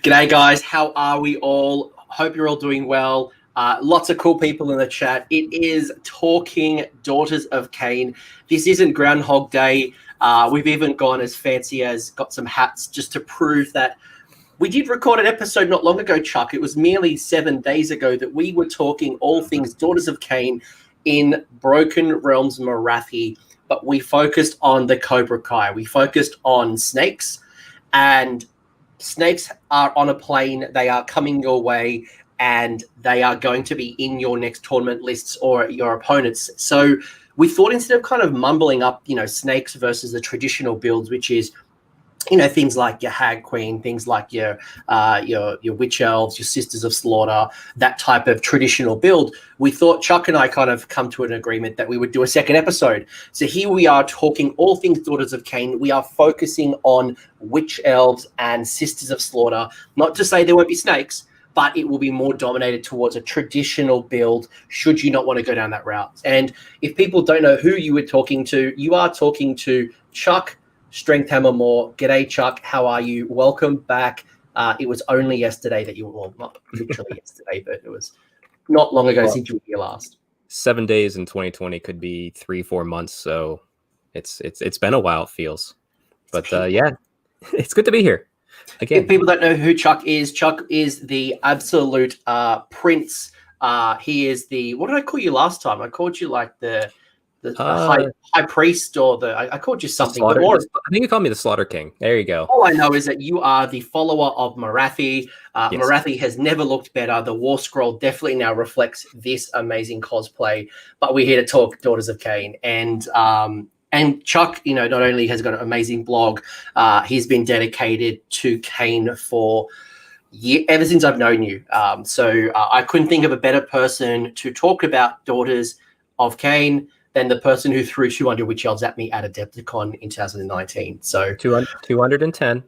G'day, guys. How are we all? Hope you're all doing well. Lots of cool people in the chat. It is Talking Daughters of Khaine. This isn't Groundhog Day. We've even gone as fancy as got some hats just to prove that we did record an episode not long ago, Chuck. It was merely 7 days ago that we were talking all things Daughters of Khaine in Broken Realms Morathi, but we focused on the Cobra Kai. We focused on snakes, and snakes are on a plane. They are coming your way, and they are going to be in your next tournament lists or your opponents. So we thought, instead of kind of mumbling up, snakes versus the traditional builds, which is, things like your Hag Queen, things like your Witch Elves, your Sisters of Slaughter, that type of traditional build, we thought Chuck and I kind of come to an agreement that we would do a second episode. So here we are talking all things Daughters of Khaine. We are focusing on Witch Elves and Sisters of Slaughter. Not to say there won't be snakes, but it will be more dominated towards a traditional build should you not want to go down that route. And if people don't know who you were talking to, you are talking to Chuck Strengthhammer Moore. G'day, Chuck. How are you? Welcome back. It was only yesterday that you were, well, not literally yesterday, but it was not long ago since you were here last. 7 days in 2020 could be 3-4 months, so it's been a while, it feels. But yeah, it's good to be here again. If people don't know who Chuck is the absolute prince. He is the, what did I call you last time? I called you like the high priest, or I called you something. I think you called me the Slaughter King. There you go. All I know is that you are the follower of Morathi. Yes. Morathi has never looked better. The War Scroll definitely now reflects this amazing cosplay. But we're here to talk Daughters of Khaine. And Chuck, not only has got an amazing blog, he's been dedicated to Khaine for ever since I've known you. So I couldn't think of a better person to talk about Daughters of Khaine than the person who threw 200 Witch Elves at me at Adepticon in 2019. So 210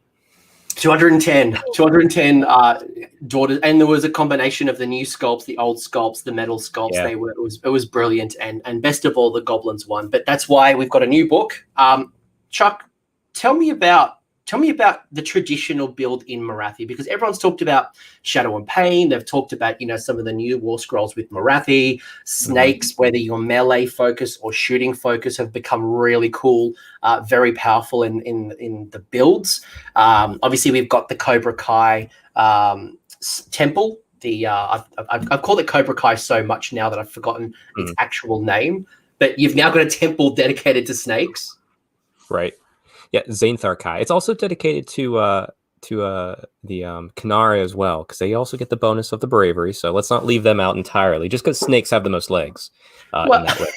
Daughters, and there was a combination of the new sculpts, the old sculpts, the metal sculpts. Yeah. It was brilliant, and best of all, the goblins won. But that's why we've got a new book. Chuck, tell me about the traditional build in Morathi, because everyone's talked about Shadow and Pain. They've talked about, some of the new War Scrolls with Morathi. Snakes, whether you're melee focus or shooting focus, have become really cool, very powerful in the builds. Obviously, we've got the Cobra Kai temple. I've called it Cobra Kai so much now that I've forgotten its actual name. But you've now got a temple dedicated to snakes. Right. Yeah, Xainthar Kai. It's also dedicated to the Khailebron as well, because they also get the bonus of the bravery. So let's not leave them out entirely, just because snakes have the most legs. In that way.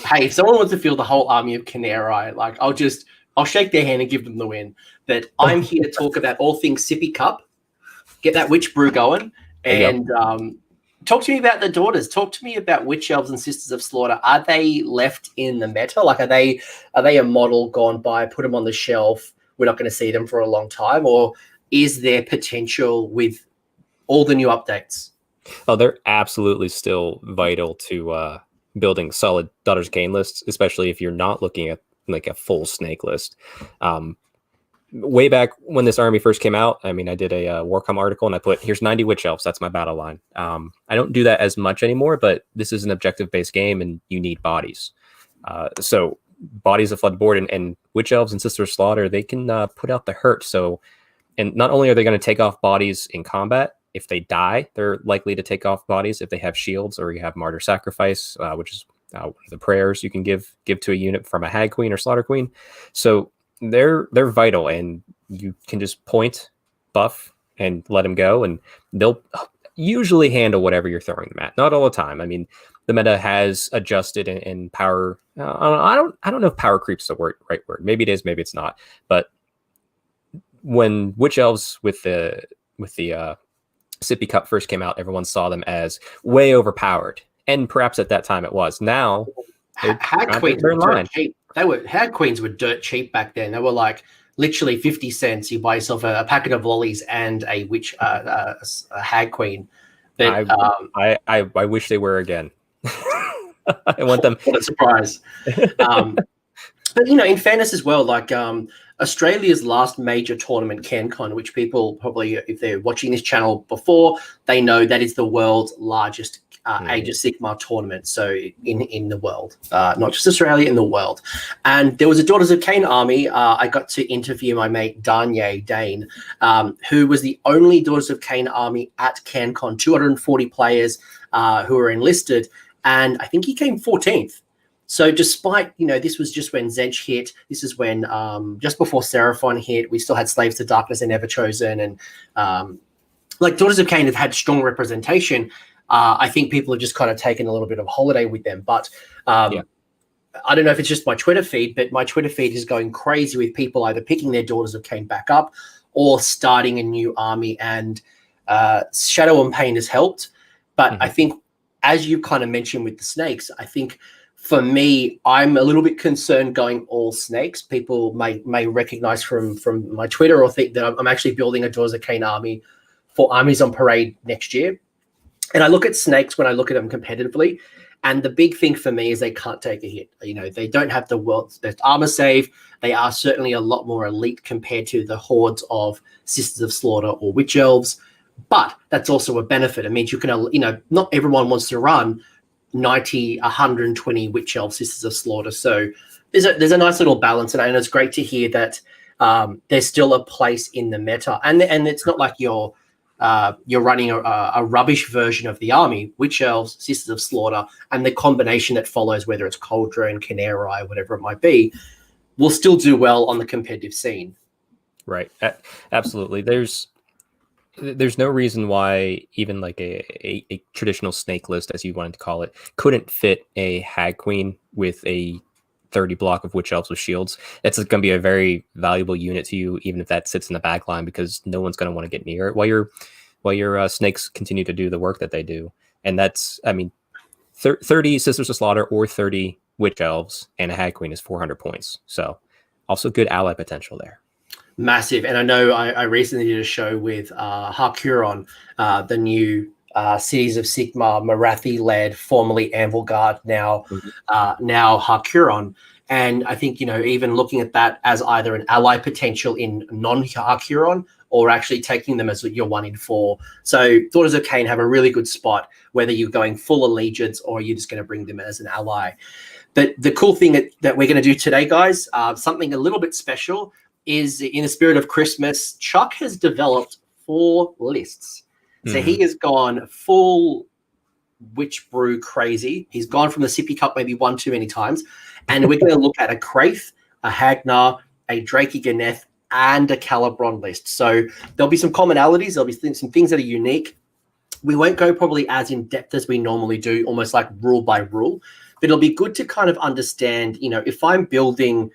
Hey, if someone wants to field the whole army of Khailebron, like I'll shake their hand and give them the win. But I'm here to talk about all things Sippy Cup, get that witch brew going, and talk to me about the Daughters. Talk to me about Witch Elves and Sisters of Slaughter. Are they left in the meta? Like, are they a model gone by, put them on the shelf, we're not going to see them for a long time? Or is there potential with all the new updates? Oh, they're absolutely still vital to building solid Daughters of Khaine lists, especially if you're not looking at like a full snake list. Way back when this army first came out, I did a Warcom article and I put, here's 90 Witch Elves. That's my battle line. I don't do that as much anymore, but this is an objective-based game and you need bodies. So bodies of flood board and Witch Elves and Sisters of Slaughter, they can put out the hurt. So, and not only are they going to take off bodies in combat, if they die, they're likely to take off bodies if they have shields or you have Martyr Sacrifice, which is one of the prayers you can give to a unit from a Hag Queen or Slaughter Queen. So they're vital, and you can just point, buff, and let them go, and they'll usually handle whatever you're throwing them at. Not all the time. The meta has adjusted in power. I don't know if power creep's the right word. Maybe it is, maybe it's not. But when Witch Elves with the Sippy Cup first came out, everyone saw them as way overpowered, and perhaps at that time it was. Now, Hag Queens were dirt cheap. Hag Queens were dirt cheap back then. They were like literally 50 cents. You buy yourself a packet of lollies and a Hag Queen. But, I wish they were again. I want them. What a surprise. But, in fairness as well, like Australia's last major tournament, CanCon, which people probably, if they're watching this channel before, they know that is the world's largest Age of Sigmar tournament. So in the world, not just Australia, in the world. And there was a Daughters of Khaine army. I got to interview my mate Dane, who was the only Daughters of Khaine army at CanCon, 240 players who were enlisted. And I think he came 14th. So despite, this was just when Zench hit, this is when just before Seraphon hit, we still had Slaves to Darkness and Neverchosen. And like Daughters of Khaine have had strong representation. I think people have just kind of taken a little bit of a holiday with them. But I don't know if it's just my Twitter feed, but my Twitter feed is going crazy with people either picking their Daughters of Khaine back up or starting a new army. And Shadow and Pain has helped. But I think, as you kind of mentioned with the snakes, I think for me, I'm a little bit concerned going all snakes. People may recognize from my Twitter or think that I'm actually building a Daughters of Khaine army for Armies on Parade next year. And I look at snakes when I look at them competitively. And the big thing for me is they can't take a hit. They don't have the world's best armor save. They are certainly a lot more elite compared to the hordes of Sisters of Slaughter or Witch Elves. But that's also a benefit. It means you can, not everyone wants to run 90, 120 Witch Elf Sisters of Slaughter. So there's a nice little balance, and it's great to hear that there's still a place in the meta, and it's not like you're running a rubbish version of the army. Witch Elves, Sisters of Slaughter, and the combination that follows, whether it's Cauldron, Canary, whatever it might be, will still do well on the competitive scene. Right, absolutely. There's no reason why even like a traditional snake list, as you wanted to call it, couldn't fit a Hag Queen with a 30 block of Witch Elves with shields. It's going to be a very valuable unit to you, even if that sits in the back line, because no one's going to want to get near it while your snakes continue to do the work that they do. And that's, 30 Sisters of Slaughter or 30 Witch Elves and a Hag Queen is 400 points. So also good ally potential there. Massive. And I know I recently did a show with Hagg-Nar, the new Cities of Sigmar Morathi-led, formerly Anvilgard, now Hagg-Nar. And I think, even looking at that as either an ally potential in non-Hagg-Nar or actually taking them as your 1 in 4. So Daughters of Khaine have a really good spot, whether you're going full allegiance or you're just going to bring them as an ally. But the cool thing that we're going to do today, guys, something a little bit special, is in the spirit of Christmas, Chuck has developed 4 lists. So he has gone full witch brew crazy. He's gone from the sippy cup maybe one too many times. And we're going to look at a Kraith, a Hagg-Nar, a Draichi-Ganeth, and a Khailebron list. So there'll be some commonalities. There'll be some things that are unique. We won't go probably as in depth as we normally do, almost like rule by rule. But it'll be good to kind of understand, if I'm building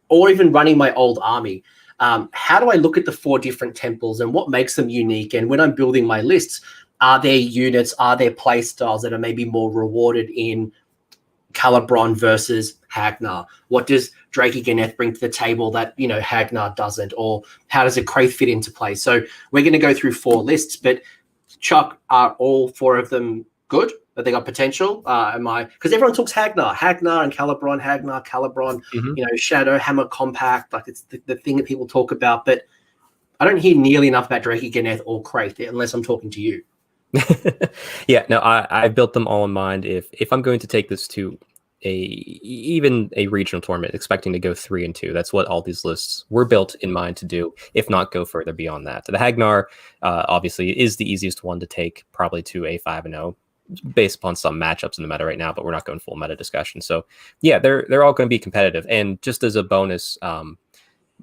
or even running my old army, how do I look at the 4 different temples and what makes them unique? And when I'm building my lists, are there units, are there play styles that are maybe more rewarded in Khailebron versus Hagg-Nar? What does Draichi-Ganeth bring to the table that, Hagg-Nar doesn't? Or how does a Kraith fit into play? So we're going to go through 4 lists, but Chuck, are all 4 of them good? That they got potential? Because everyone talks Hagg-Nar and Khailebron, Hagg-Nar, Khailebron, Shadow, Hammer, Compact, like it's the thing that people talk about. But I don't hear nearly enough about Draichi-Ganeth or Kraith unless I'm talking to you. Yeah, no, I built them all in mind. If I'm going to take this to even a regional tournament, expecting to go 3 and 2, that's what all these lists were built in mind to do, if not go further beyond that. The Hagg-Nar obviously is the easiest one to take, probably to a 5-0. Based upon some matchups in the meta right now, but we're not going full meta discussion. So yeah, they're all going to be competitive. And just as a bonus,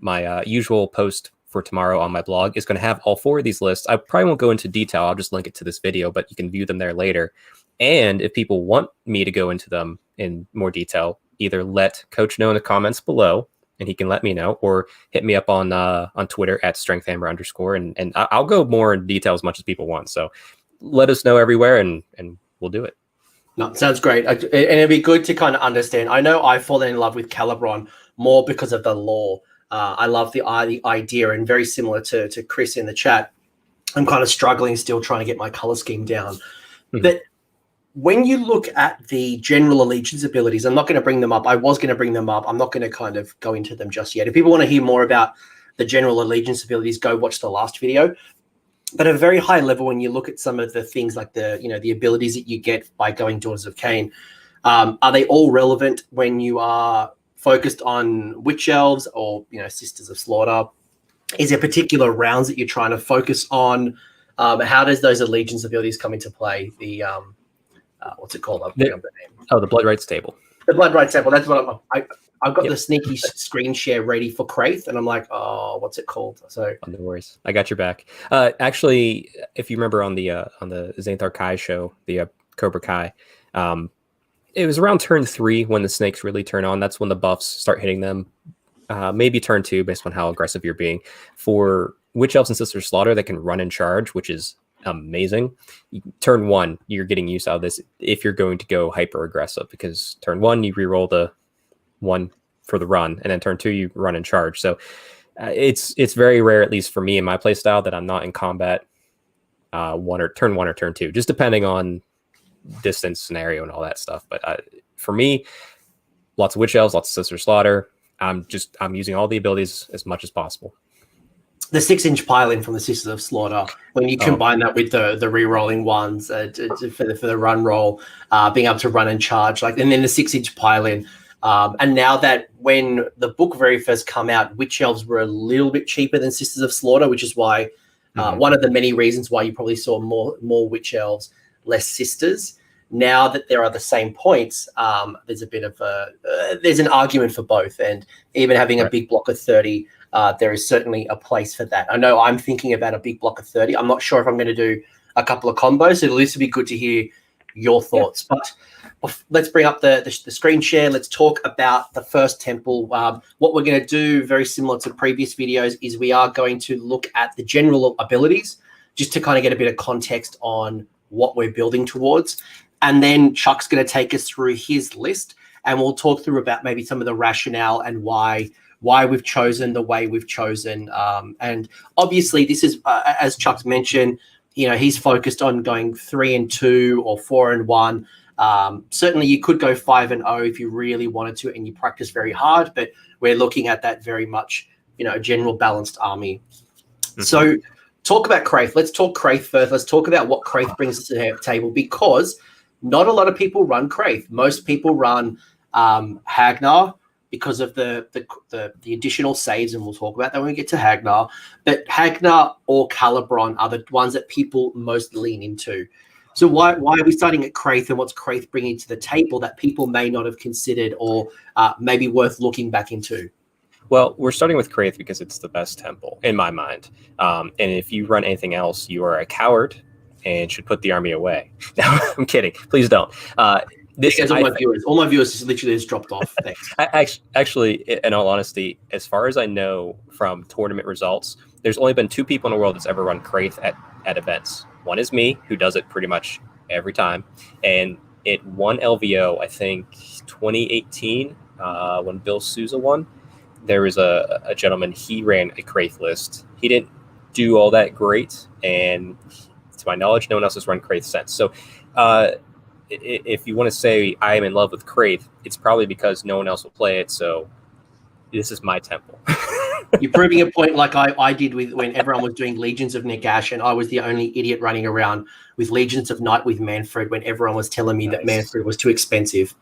my usual post for tomorrow on my blog is going to have all 4 of these lists. I probably won't go into detail. I'll just link it to this video, but you can view them there later. And if people want me to go into them in more detail, either let Coach know in the comments below, and he can let me know, or hit me up on Twitter at strengthhammer_, and I'll go more in detail as much as people want. So let us know everywhere, and we'll do it. No, sounds great. And it'd be good to kind of understand. I know I've fallen in love with Khailebron more because of the lore. I love the idea, and very similar to Chris in the chat, I'm kind of struggling still trying to get my color scheme down. But when you look at the general allegiance abilities, I'm not going to bring them up. I was going to bring them up. I'm not going to kind of go into them just yet. If people want to hear more about the general allegiance abilities, go watch the last video. But at a very high level, when you look at some of the things like the abilities that you get by going Daughters of Khaine, are they all relevant when you are focused on Witch Elves or Sisters of Slaughter? Is there particular rounds that you're trying to focus on? How does those allegiance abilities come into play? The what's it called? The Blood Rights table. The Blood Rights table. That's what I've got the sneaky screen share ready for Kraith, and I'm like, oh, what's it called? So no worries, I got your back. Actually, if you remember on the Xanathar Kai show, the Cobra Kai, it was around turn 3 when the snakes really turn on. That's when the buffs start hitting them. Maybe turn 2 based on how aggressive you're being. For Witch Elves and Sisters of Slaughter that can run and charge, which is amazing. Turn 1, you're getting use out of this if you're going to go hyper aggressive, because turn 1 you reroll the 1 for the run, and then turn 2 you run and charge. So it's very rare, at least for me in my play style, that I'm not in combat turn 1 or turn 2, just depending on distance scenario and all that stuff. But for me, lots of Witch Elves, lots of Sister Slaughter. I'm using all the abilities as much as possible. The 6-inch pile-in from the Sisters of Slaughter, when you combine that with the re-rolling ones for the run roll, being able to run and charge, and then the 6-inch pile-in. And now that when the book very first come out, Witch Elves were a little bit cheaper than Sisters of Slaughter, which is why one of the many reasons why you probably saw more Witch Elves, less Sisters. Now that there are the same points, there's a bit of there's an argument for both, and even having a big block of 30, there is certainly a place for that. I know I'm thinking about a big block of 30. I'm not sure if I'm going to do a couple of combos, so it'll at least be good to hear your thoughts. Yeah. But let's bring up the screen share. Let's talk about the first temple. What we're going to do, very similar to previous videos, is we are going to look at the general abilities, just to kind of get a bit of context on what we're building towards. And then Chuck's going to take us through his list, and we'll talk through about maybe some of the rationale and why we've chosen the way we've chosen. And obviously, this is, as Chuck's mentioned, he's focused on going 3-2 or 4-1. Certainly, you could go 5-0 if you really wanted to, and you practice very hard. But we're looking at that very much, a general balanced army. Mm-hmm. So, talk about Kraith. Let's talk Kraith first. Let's talk about what Kraith brings to the table, because not a lot of people run Kraith. Most people run Hagg-Nar because of the additional saves, and we'll talk about that when we get to Hagg-Nar. But Hagg-Nar or Khailebron are the ones that people most lean into. So why are we starting at Kraith, and what's Kraith bringing to the table that people may not have considered or maybe worth looking back into? Well, we're starting with Kraith because it's the best temple, in my mind. And if you run anything else, you are a coward and should put the army away. No, I'm kidding. Please don't. All my viewers just literally just dropped off. Thanks. Actually, in all honesty, as far as I know from tournament results, there's only been 2 people in the world that's ever run Kraith at events. One is me, who does it pretty much every time. And it won LVO, I think, 2018, when Bill Souza won. There was a gentleman, he ran a Kraith list. He didn't do all that great, and to my knowledge, no one else has run Kraith since. So if you want to say I am in love with Kraith, it's probably because no one else will play it, so this is my temple. You're proving a point like I did when everyone was doing Legions of Nagash, and I was the only idiot running around with Legions of Night with Manfred when everyone was telling me that Manfred was too expensive.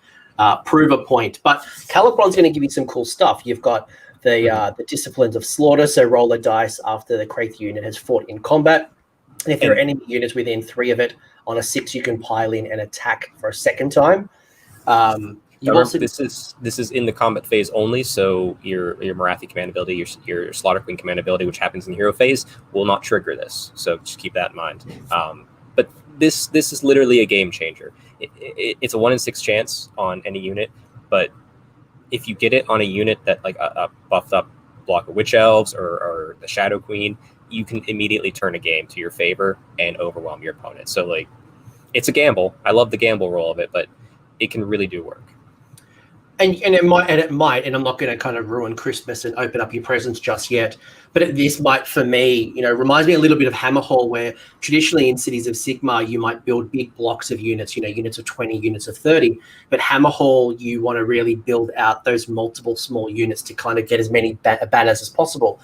Prove a point. But Khailebron's going to give you some cool stuff. You've got the Disciplines of Slaughter, so roll a dice after the Kraith unit has fought in combat. And if there are enemy units within 3 of it, on a 6 you can pile in and attack for a second time. This is in the combat phase only, so your Morathi command ability, your Slaughter Queen command ability, which happens in the hero phase, will not trigger this. So just keep that in mind. But this is literally a game changer. It's a 1 in 6 chance on any unit, but if you get it on a unit that like a buffed up block of Witch Elves or the Shadow Queen, you can immediately turn a game to your favor and overwhelm your opponent. So like, it's a gamble. I love the gamble roll of it, but it can really do work. And it might, and I'm not going to kind of ruin Christmas and open up your presents just yet, but this might, for me, reminds me a little bit of Hammerhall, where traditionally in Cities of Sigmar, you might build big blocks of units, units of 20, units of 30, but Hammerhall, you want to really build out those multiple small units to kind of get as many banners as possible.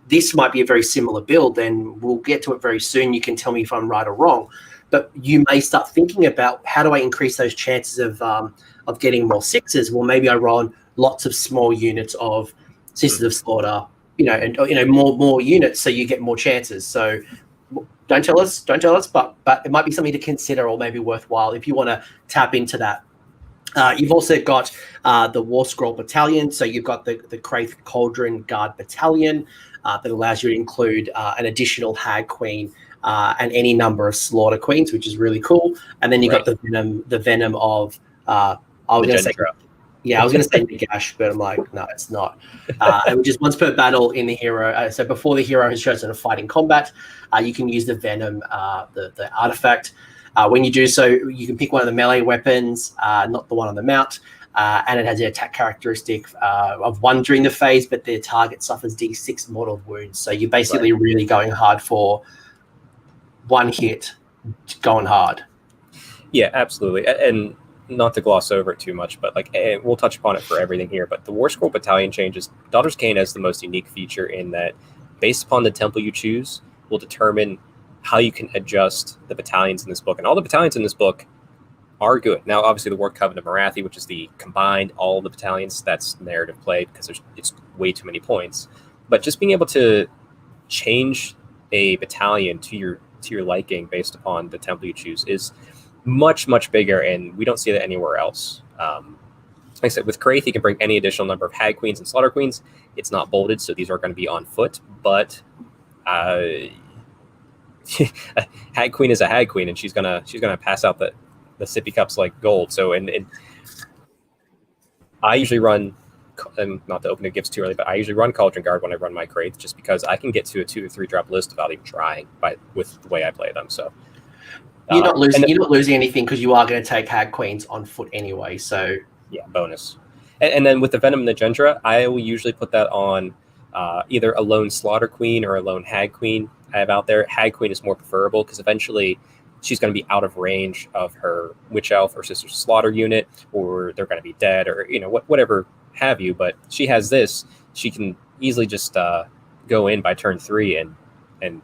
This might be a very similar build, and we'll get to it very soon. You can tell me if I'm right or wrong, but you may start thinking about, how do I increase those chances of getting more sixes? Well, maybe I run lots of small units of Sisters of Slaughter, and more units, so you get more chances. So don't tell us, but it might be something to consider, or maybe worthwhile if you want to tap into that. You've also got the War Scroll Battalion, so you've got the Kraith Cauldron Guard Battalion that allows you to include an additional Hag Queen and any number of Slaughter Queens, which is really cool. And then you've got the venom of I was going to say Nagash, but I'm like, no, it's not. And just once per battle in the hero. So before the hero has chosen to fight in combat, you can use the venom, the artifact. When you do so, you can pick one of the melee weapons, not the one on the mount, and it has an attack characteristic of 1 during the phase, but the target suffers D6 mortal wounds. So you're basically really going hard for one hit, going hard. Yeah, absolutely. And not to gloss over it too much, but we'll touch upon it for everything here, but the War Scroll Battalion changes. Daughters of Khaine has the most unique feature in that, based upon the temple you choose, will determine how you can adjust the battalions in this book. And all the battalions in this book are good. Now, obviously, the War Covenant of Morathi, which is the combined all the battalions, that's narrative played because it's way too many points. But just being able to change a battalion to your liking based upon the temple you choose is much, much bigger, and we don't see that anywhere else. Like I said, with Kraith, you can bring any additional number of Hag Queens and Slaughter Queens. It's not bolded, so these are going to be on foot, but a Hag Queen is a Hag Queen, and she's gonna pass out the sippy cups like gold. So, and I usually run, and not to open the gifts too early, but I usually run Cauldron Guard when I run my Kraith, just because I can get to a 2 or 3 drop list without even trying with the way I play them. So. You're not losing anything, because you are going to take Hag Queens on foot anyway. So yeah, bonus. And then with the Venom Nagendra, I will usually put that on either a lone Slaughter Queen or a lone Hag Queen I have out there. Hag Queen is more preferable because eventually she's going to be out of range of her Witch Aelf or Sister Slaughter unit, or they're going to be dead, or whatever have you. But she has this; she can easily just go in by turn 3 and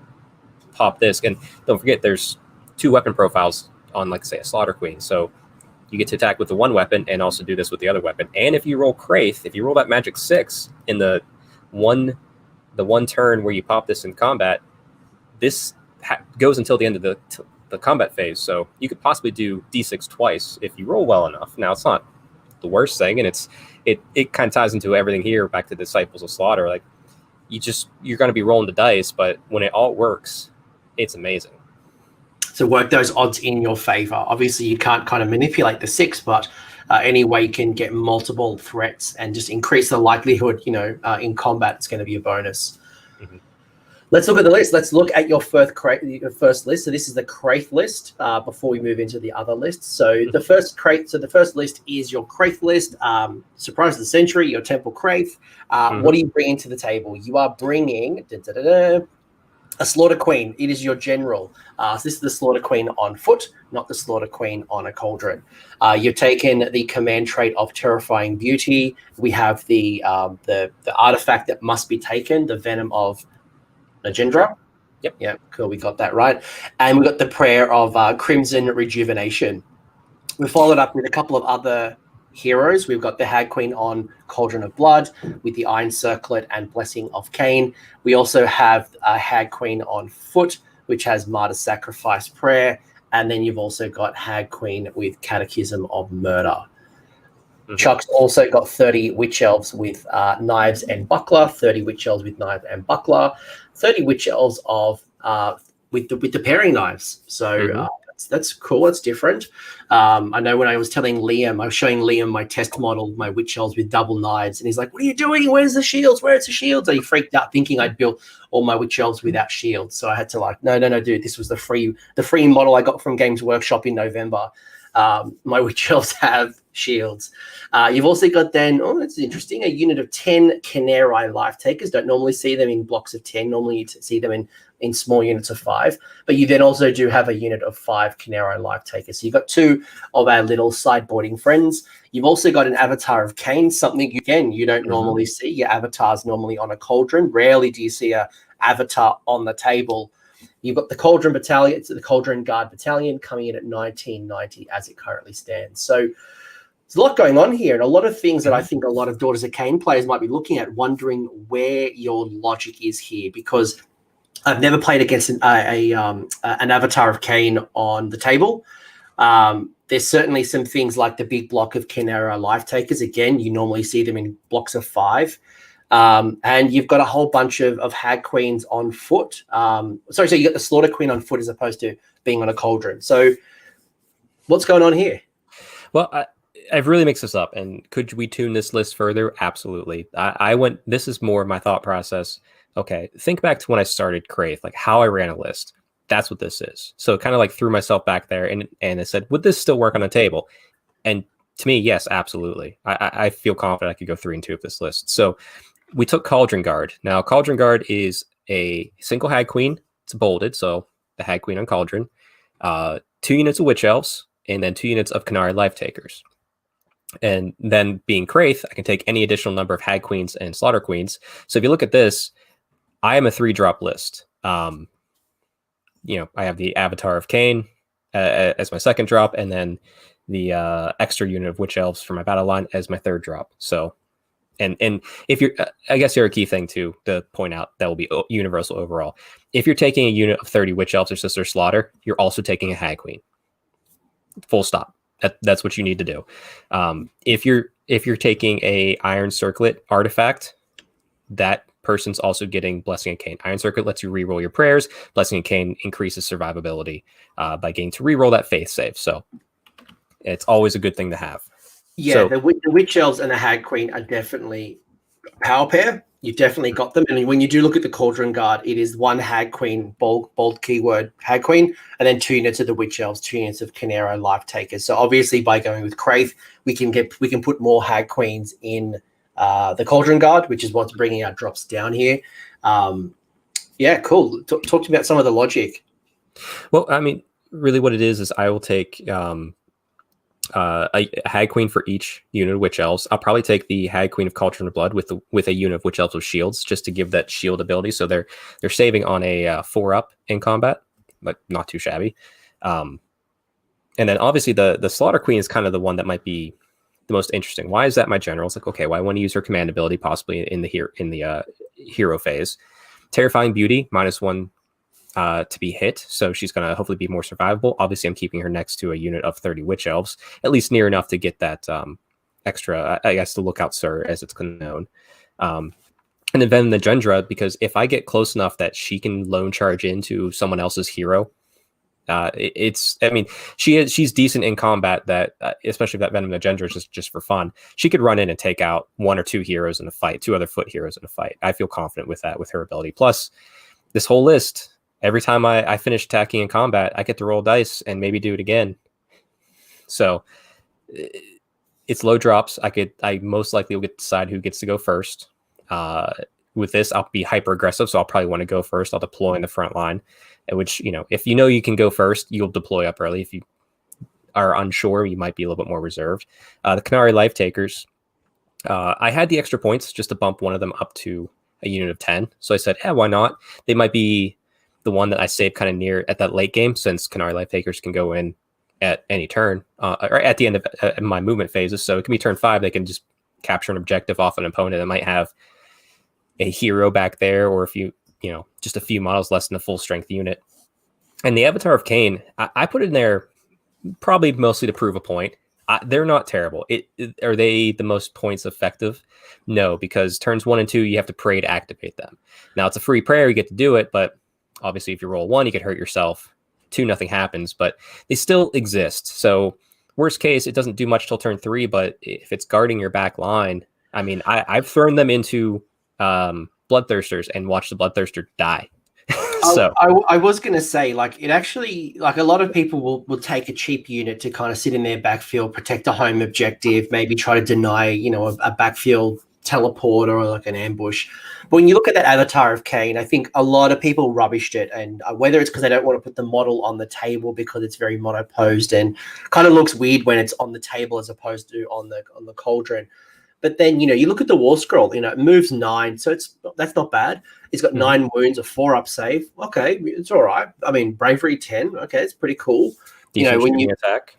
pop this. And don't forget, there's 2 weapon profiles on, like, say, a Slaughter Queen. So you get to attack with the one weapon and also do this with the other weapon. And if you roll Kraith, if you roll that magic 6 in the one turn where you pop this in combat, this goes until the end of the combat phase. So you could possibly do D6 twice if you roll well enough. Now, it's not the worst thing, and it kind of ties into everything here, back to Disciples of Slaughter. Like, you're going to be rolling the dice, but when it all works, it's amazing. So work those odds in your favor. Obviously, you can't kind of manipulate the 6, but any way you can get multiple threats and just increase the likelihood, in combat, it's going to be a bonus. Mm-hmm. Let's look at the list. Let's look at your first list. So this is the Kraith list before we move into the other lists. So the first list is your Kraith list. Surprise of the century, your Temple Kraith. What are you bringing to the table? You are bringing a Slaughter Queen. It is your general. So this is the Slaughter Queen on foot, not the Slaughter Queen on a cauldron. You've taken the command trait of Terrifying Beauty. We have the artifact that must be taken, the Venom of Nagendra. Yep. Yeah, cool. We got that right. And we got the Prayer of Crimson Rejuvenation. We followed up with a couple of other heroes. We've got the Hag Queen on Cauldron of Blood with the Iron Circlet and Blessing of Khaine. We also have a Hag Queen on foot, which has Martyr Sacrifice Prayer. And then you've also got Hag Queen with Catechism of Murder. Mm-hmm. Chuck's also got 30 Witch Elves with Knives and Buckler, 30 Witch Elves with Knives and Buckler, 30 Witch Elves with the pairing knives. So that's cool. It's different. I know when I was showing Liam my test model, my Witch Elves with double knives, and he's like, "What are you doing? Where's the shields? Where's the shields?" And he freaked out thinking I'd built all my Witch Elves without shields. So I had to no, dude, this was the free model I got from Games Workshop in November. My Witch Elves have shields. You've also got then, that's interesting, a unit of 10 Khainei Life Takers. Don't normally see them in blocks of 10. Normally you see them in small units of 5. But you then also do have a unit of 5 Khainei Life Takers. So you've got 2 of our little sideboarding friends. You've also got an Avatar of Khaine, something, again, you don't normally see. Your avatar's normally on a cauldron. Rarely do you see a avatar on the table. You've got the Cauldron Battalion, it's the Cauldron Guard Battalion coming in at 1990 as it currently stands. So there's a lot going on here, and a lot of things that I think a lot of Daughters of Khaine players might be looking at, wondering where your logic is here, because I've never played against an Avatar of Khaine on the table. There's certainly some things like the big block of Khainei Life Takers. Again, you normally see them in blocks of 5. And you've got a whole bunch of Hag Queens on foot. So you got the Slaughter Queen on foot as opposed to being on a cauldron. So what's going on here? Well, I've really mixed this up. And could we tune this list further? Absolutely. This is more my thought process. Okay, think back to when I started Kraith, like how I ran a list. That's what this is. So kind of like threw myself back there and I said, would this still work on a table? And to me, yes, absolutely. I feel confident I could go 3 and 2 of this list. So we took Cauldron Guard. Now, Cauldron Guard is a single Hag Queen. It's bolded, so the Hag Queen on Cauldron. 2 units of Witch Elves, and then 2 units of Khainei Life Takers. And then being Kraith, I can take any additional number of Hag Queens and Slaughter Queens. So if you look at this, I am a 3-drop list. I have the Avatar of Khaine as my 2nd drop, and then the extra unit of Witch Elves for my battle line as my 3rd drop. So, and if you're, I guess you're a key thing too to point out that will be universal overall. If you're taking a unit of 30 Witch Elves or Sister Slaughter, you're also taking a Hag Queen. Full stop. That's what you need to do. If you're taking a Iron Circlet artifact, that person's also getting Blessing of Khaine. Iron Circlet lets you reroll your prayers. Blessing of Khaine increases survivability by getting to reroll that faith save. So it's always a good thing to have. Yeah, so, the Witch Elves and the Hag Queen are definitely power pair. You've definitely got them. And when you do look at the Cauldron Guard, it is 1 Hag Queen, bold keyword Hag Queen, and then 2 units of the Witch Elves, 2 units of Khainei Life Takers. So obviously by going with Kraith, we can put more Hag Queens in the Cauldron Guard, which is what's bringing our drops down here. Yeah, cool. Talk to me about some of the logic. Well, I mean, really what it is I will take a Hag Queen for each unit of Witch Elves. I'll probably take the Hag Queen of Cauldron of Blood with a unit of Witch Elves with shields, just to give that shield ability. So they're saving on a 4-up in combat, but not too shabby. And then obviously the Slaughter Queen is kind of the one that might be the most interesting. Why is that my general? It's like, okay, well, I want to use her command ability possibly in the hero phase. Terrifying Beauty, -1 to be hit, so she's going to hopefully be more survivable. Obviously, I'm keeping her next to a unit of 30 Witch Elves, at least near enough to get that extra, I guess, the Lookout Sir, as it's known. And then Venom the Gendra, because if I get close enough that she can lone charge into someone else's hero, she's decent in combat, that especially if that Venom the Gendra is just for fun, she could run in and take out 1 or 2 heroes in a fight, 2 other foot heroes in a fight. I feel confident with that, with her ability. Plus, this whole list, every time I finish attacking in combat, I get to roll dice and maybe do it again. So it's low drops. I most likely will get to decide who gets to go first. With this, I'll be hyper aggressive, so I'll probably want to go first. I'll deploy in the front line, which, if you can go first, you'll deploy up early. If you are unsure, you might be a little bit more reserved. The Khainei Life Takers, I had the extra points just to bump one of them up to a unit of 10. So I said, why not? They might be the one that I save kind of near at that late game, since Khainei Life Takers can go in at any turn, or at the end of my movement phases. So it can be turn 5. They can just capture an objective off an opponent that might have a hero back there, or just a few models less than a full strength unit. And the Avatar of Khaine, I put it in there probably mostly to prove a point. They're not terrible. Are they the most points effective? No, because turns 1 and 2, you have to pray to activate them. Now, it's a free prayer, you get to do it, but obviously if you roll 1, you could hurt yourself. 2, nothing happens, but they still exist. So worst case, it doesn't do much till turn 3, but if it's guarding your back line, I mean, I've thrown them into Bloodthirsters and watched the Bloodthirster die. So I was going to say, like, it actually, like, a lot of people will take a cheap unit to kind of sit in their backfield, protect a home objective, maybe try to deny, a backfield teleport or like an ambush. But when you look at that Avatar of Khaine, I think a lot of people rubbished it, and whether it's because they don't want to put the model on the table because it's very monoposed and kind of looks weird when it's on the table as opposed to on the cauldron. But then, you look at the War Scroll, it moves 9, so that's not bad. It's got 9 wounds, a 4-up save. Okay, it's all right. I mean, Bravery 10. Okay, it's pretty cool. Decent shooting attack.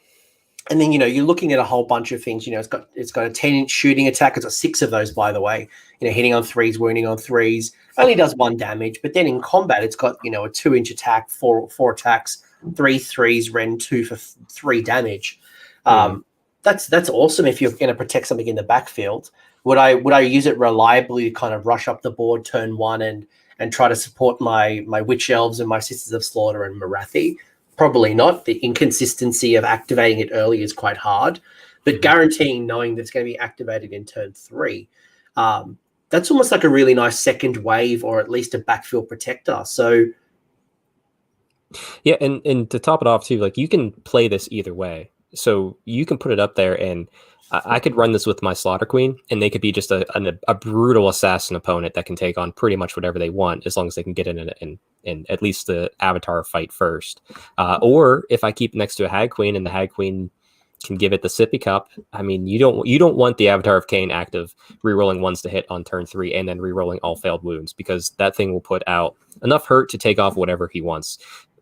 And then, you're looking at a whole bunch of things. It's got a 10-inch shooting attack. It's got 6 of those, by the way. Hitting on 3s, wounding on 3s. Only does 1 damage. But then in combat, it's got, a 2-inch attack, 4 attacks, 3 3s, Ren 2 for 3 damage. That's awesome if you're going to protect something in the backfield. Would I use it reliably to kind of rush up the board turn 1 and try to support my Witch Elves and my Sisters of Slaughter and Morathi? Probably not. The inconsistency of activating it early is quite hard, but guaranteeing knowing that it's going to be activated in turn 3, that's almost like a really nice second wave or at least a backfield protector. So yeah, and to top it off too, like you can play this either way. So you can put it up there, and I could run this with my Slaughter Queen, and they could be just a brutal assassin opponent that can take on pretty much whatever they want, as long as they can get in at least the Avatar fight first. Or if I keep next to a Hag Queen, and the Hag Queen can give it the sippy cup. I mean, you don't want the Avatar of Khaine active rerolling 1s to hit on turn 3 and then rerolling all failed wounds, because that thing will put out enough hurt to take off whatever he wants,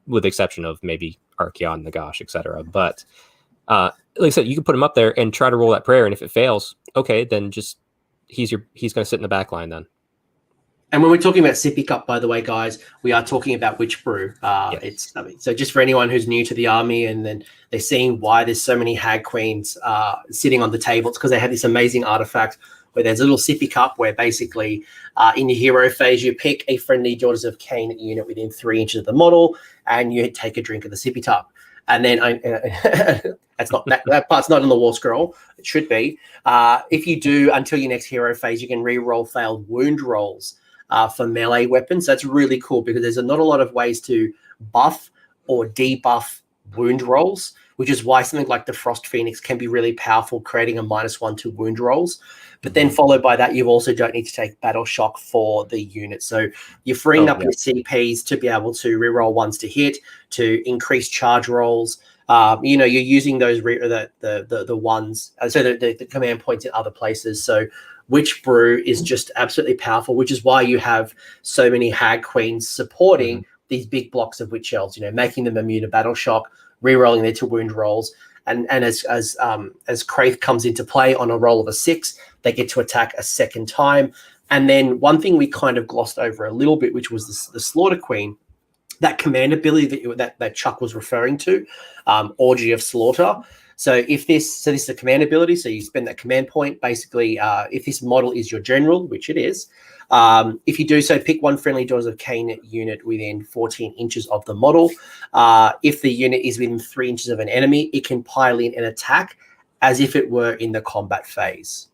with the exception of maybe Archeon, Nagash, etc. But like I said, you can put him up there and try to roll that prayer, and if it fails, okay, then just he's going to sit in the back line then. And when we're talking about sippy cup, by the way, guys, we are talking about Witch Brew. Yes. So just for anyone who's new to the army and then they're seeing why there's so many Hag Queens sitting on the table, it's because they have this amazing artifact where there's a little sippy cup where basically in your hero phase, you pick a friendly Daughters of Khaine unit within 3 inches of the model and you take a drink of the sippy cup. And then that's not that part's not in the War Scroll. It should be. If you do until your next hero phase, you can re-roll failed wound rolls for melee weapons. That's really cool because there's not a lot of ways to buff or debuff wound rolls, which is why something like the Frost Phoenix can be really powerful, creating a -1 to wound rolls. But then followed by that, you also don't need to take Battle Shock for the unit. So you're freeing up your CPs to be able to reroll 1s to hit, to increase charge rolls. You're using those the ones, so the command points in other places. So Witch Brew is just absolutely powerful, which is why you have so many Hag Queens supporting these big blocks of Witch Elves, making them immune to Battle Shock, rerolling their 2 wound rolls. And as Kraith comes into play on a roll of a 6, they get to attack a second time. And then one thing we kind of glossed over a little bit, which was the Slaughter Queen, that command ability that Chuck was referring to, Orgy of Slaughter. So this is a command ability. So you spend that command point. Basically, if this model is your general, which it is, if you do so, pick one friendly Daughters of Khaine unit within 14 inches of the model. If the unit is within 3 inches of an enemy, it can pile in an attack as if it were in the combat phase.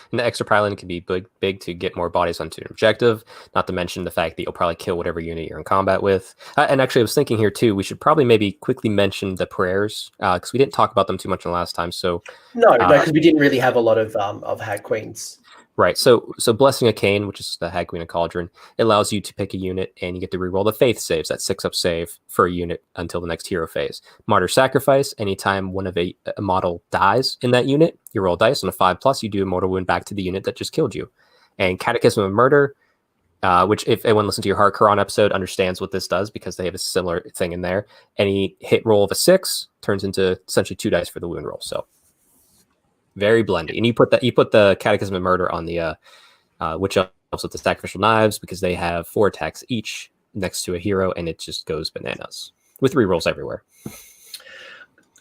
And the extra pile-in can be big to get more bodies onto an objective, not to mention the fact that you'll probably kill whatever unit you're in combat with. And actually, I was thinking here, too, we should probably maybe quickly mention the prayers, because we didn't talk about them too much in the last time. So No, because we didn't really have a lot of Hag Queens. Right. So Blessing of Khaine, which is the Hag Queen of Cauldron, it allows you to pick a unit and you get to reroll the Faith saves, that 6-up save for a unit until the next hero phase. Martyr Sacrifice, anytime one of a model dies in that unit, you roll dice on a 5+, you do a mortal wound back to the unit that just killed you. And Catechism of Murder, which if anyone listened to your Heart Quran episode understands what this does because they have a similar thing in there. Any hit roll of a 6 turns into essentially 2 dice for the wound roll. So very blendy. And you put the Catechism of Murder on the Witch Elves with the Sacrificial Knives because they have 4 attacks each next to a hero, and it just goes bananas with rerolls everywhere.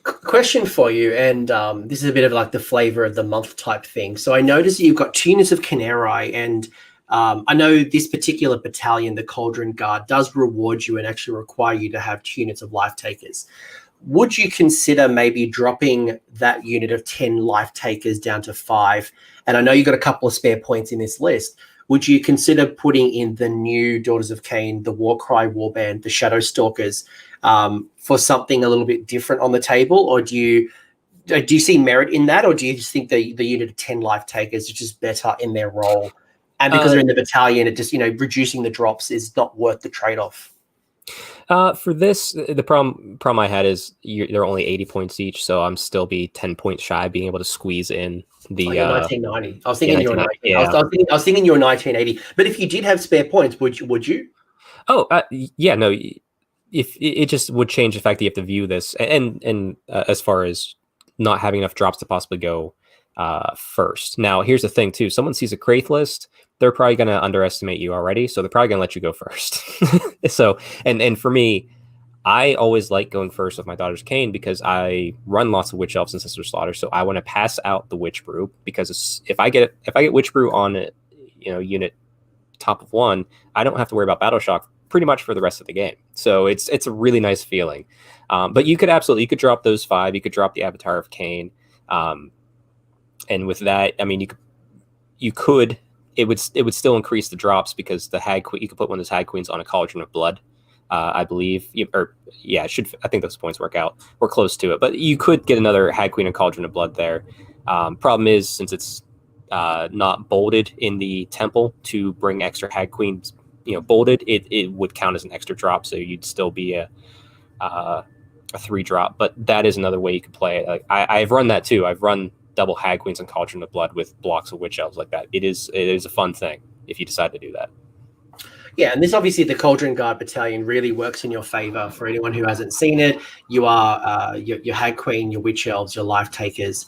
Question for you, and this is a bit of like the flavor of the month type thing. So I noticed that you've got 2 units of Khaineri, and I know this particular battalion, the Cauldron Guard, does reward you and actually require you to have 2 units of Life Takers. Would you consider maybe dropping that unit of 10 Life Takers down to 5? And I know you've got a couple of spare points in this list. would you consider putting in the new Daughters of Khaine, the Warcry Warband, the Shadow Stalkers, for something a little bit different on the table, or do you see merit in that, or do you just think the unit of 10 life takers are just better in their role, and because they're in the battalion, it just reducing the drops is not worth the trade-off? For this, the problem I had is they're only 80 points each, so I'm still be 10 points shy of being able to squeeze in the 1990. I was thinking you were 19. Yeah. I was thinking you were 1980. But if you did have spare points, would you? Oh, yeah, no. If it just would change the fact that you have to view this, and as far as not having enough drops to possibly go first. Now, here's the thing too: someone sees a Kraith list, they're probably going to underestimate you already, so they're probably going to let you go first. So, and for me, I always like going first with my Daughters of Khaine because I run lots of Witch Elves and Sister Slaughter, so I want to pass out the Witch Brew, because if I get Witch Brew on it, unit top of 1, I don't have to worry about Battle Shock pretty much for the rest of the game. So it's a really nice feeling. But you could drop those 5. You could drop the Avatar of Khaine, and with that, I mean, it would still increase the drops, because the Hag Queen, you could put one of those Hag Queens on a Cauldron of Blood, I believe. I think those points work out. We're close to it, but you could get another Hag Queen and Cauldron of Blood there. Problem is, since it's not bolded in the temple to bring extra Hag Queens, bolded, it would count as an extra drop, so you'd still be a 3 drop. But that is another way you could play it. Like, I've run that too. I've run double Hag Queens and Cauldron of Blood with blocks of Witch Elves like that. It is a fun thing if you decide to do that. Yeah, and this obviously, the Cauldron Guard Battalion really works in your favor. For anyone who hasn't seen it, you are your Hag Queen, your Witch Elves, your Life Takers.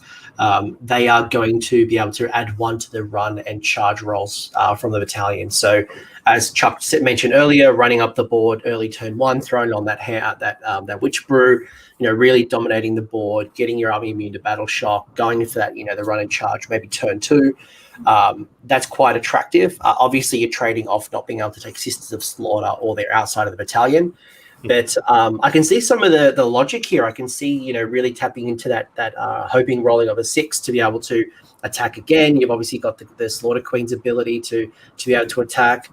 They are going to be able to add 1 to the run and charge rolls from the battalion. So, as Chuck mentioned earlier, running up the board early turn 1, throwing on that Witch Brew, really dominating the board, getting your army immune to battle shock, going into that, the run and charge, maybe turn 2. That's quite attractive. Obviously, you're trading off not being able to take Sisters of Slaughter, or they're outside of the battalion. But I can see some of the logic here. I can see, really tapping into that hoping rolling of a 6 to be able to attack again. You've obviously got the Slaughter Queen's ability to be able to attack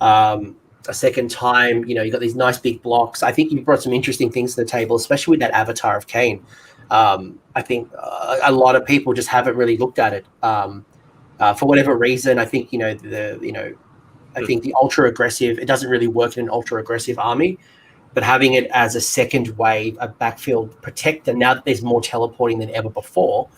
a second time. You've got these nice big blocks. I think you've brought some interesting things to the table, especially with that Avatar of Khaine. I think a lot of people just haven't really looked at it. For whatever reason, I think I think the ultra aggressive, it doesn't really work in an ultra aggressive army, but having it as a second wave, a backfield protector, now that there's more teleporting than ever before,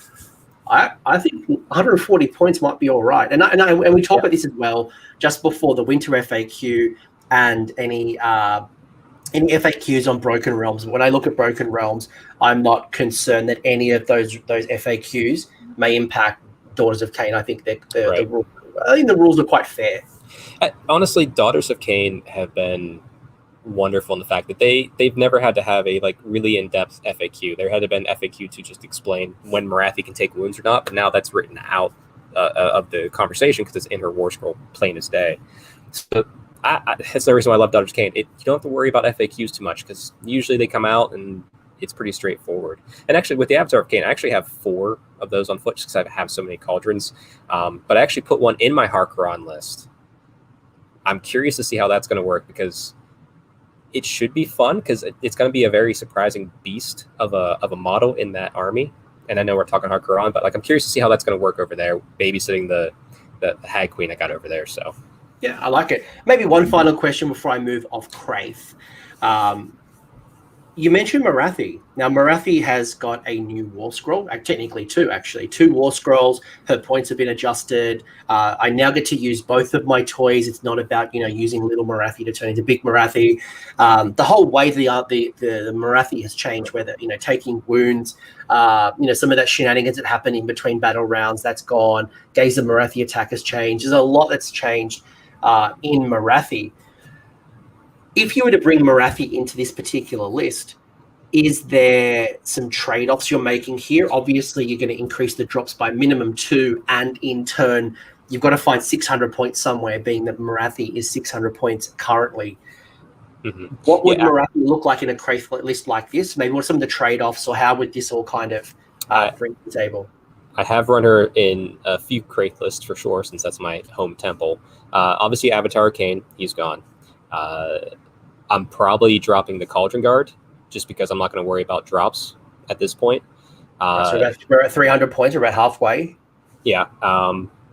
I think 140 points might be all right. And we talked about this as well just before the winter FAQ and any FAQs on Broken Realms. When I look at Broken Realms, I'm not concerned that any of those FAQs may impact Daughters of Khaine. I think the rules are quite fair. Honestly, Daughters of Khaine have been wonderful in the fact that they've never had to have a really in-depth FAQ. There had to been FAQ to just explain when Morathi can take wounds or not, but now that's written out of the conversation because it's in her War Scroll, plain as day. So that's the reason why I love Daughters of Khaine. You don't have to worry about FAQs too much, because usually they come out and it's pretty straightforward. And actually, with the Avatar of Khaine, I actually have 4 of those on foot just because I have so many cauldrons. But I actually put one in my Hagg-Nar List. I'm curious to see how that's going to work, because it should be fun, because it's going to be a very surprising beast of a model in that army. And I know we're talking Hagg-Nar, but I'm curious to see how that's going to work over there, babysitting the Hag Queen I got over there. So yeah, I like it. Maybe one final question before I move off Kraith. You mentioned Morathi. Now, Morathi has got a new War Scroll, technically 2, actually. 2 War Scrolls. Her points have been adjusted. I now get to use both of my toys. It's not about, using little Morathi to turn into big Morathi. The whole way the Morathi has changed, whether, taking wounds, some of that shenanigans that happened in between battle rounds, that's gone. Gaze of Morathi attack has changed. There's a lot that's changed in Morathi. If you were to bring Morathi into this particular list, is there some trade-offs you're making here? Obviously, you're going to increase the drops by minimum 2, and in turn, you've got to find 600 points somewhere, being that Morathi is 600 points currently. Mm-hmm. What would Morathi look like in a Kraith list like this? Maybe what are some of the trade-offs, or how would this all kind of bring to the table? I have run her in a few Kraith lists for sure, since that's my home temple. Obviously, Avatar Khaine, he's gone. I'm probably dropping the Cauldron Guard, just because I'm not going to worry about drops at this point. So we're at 300 points, we're about halfway. Yeah.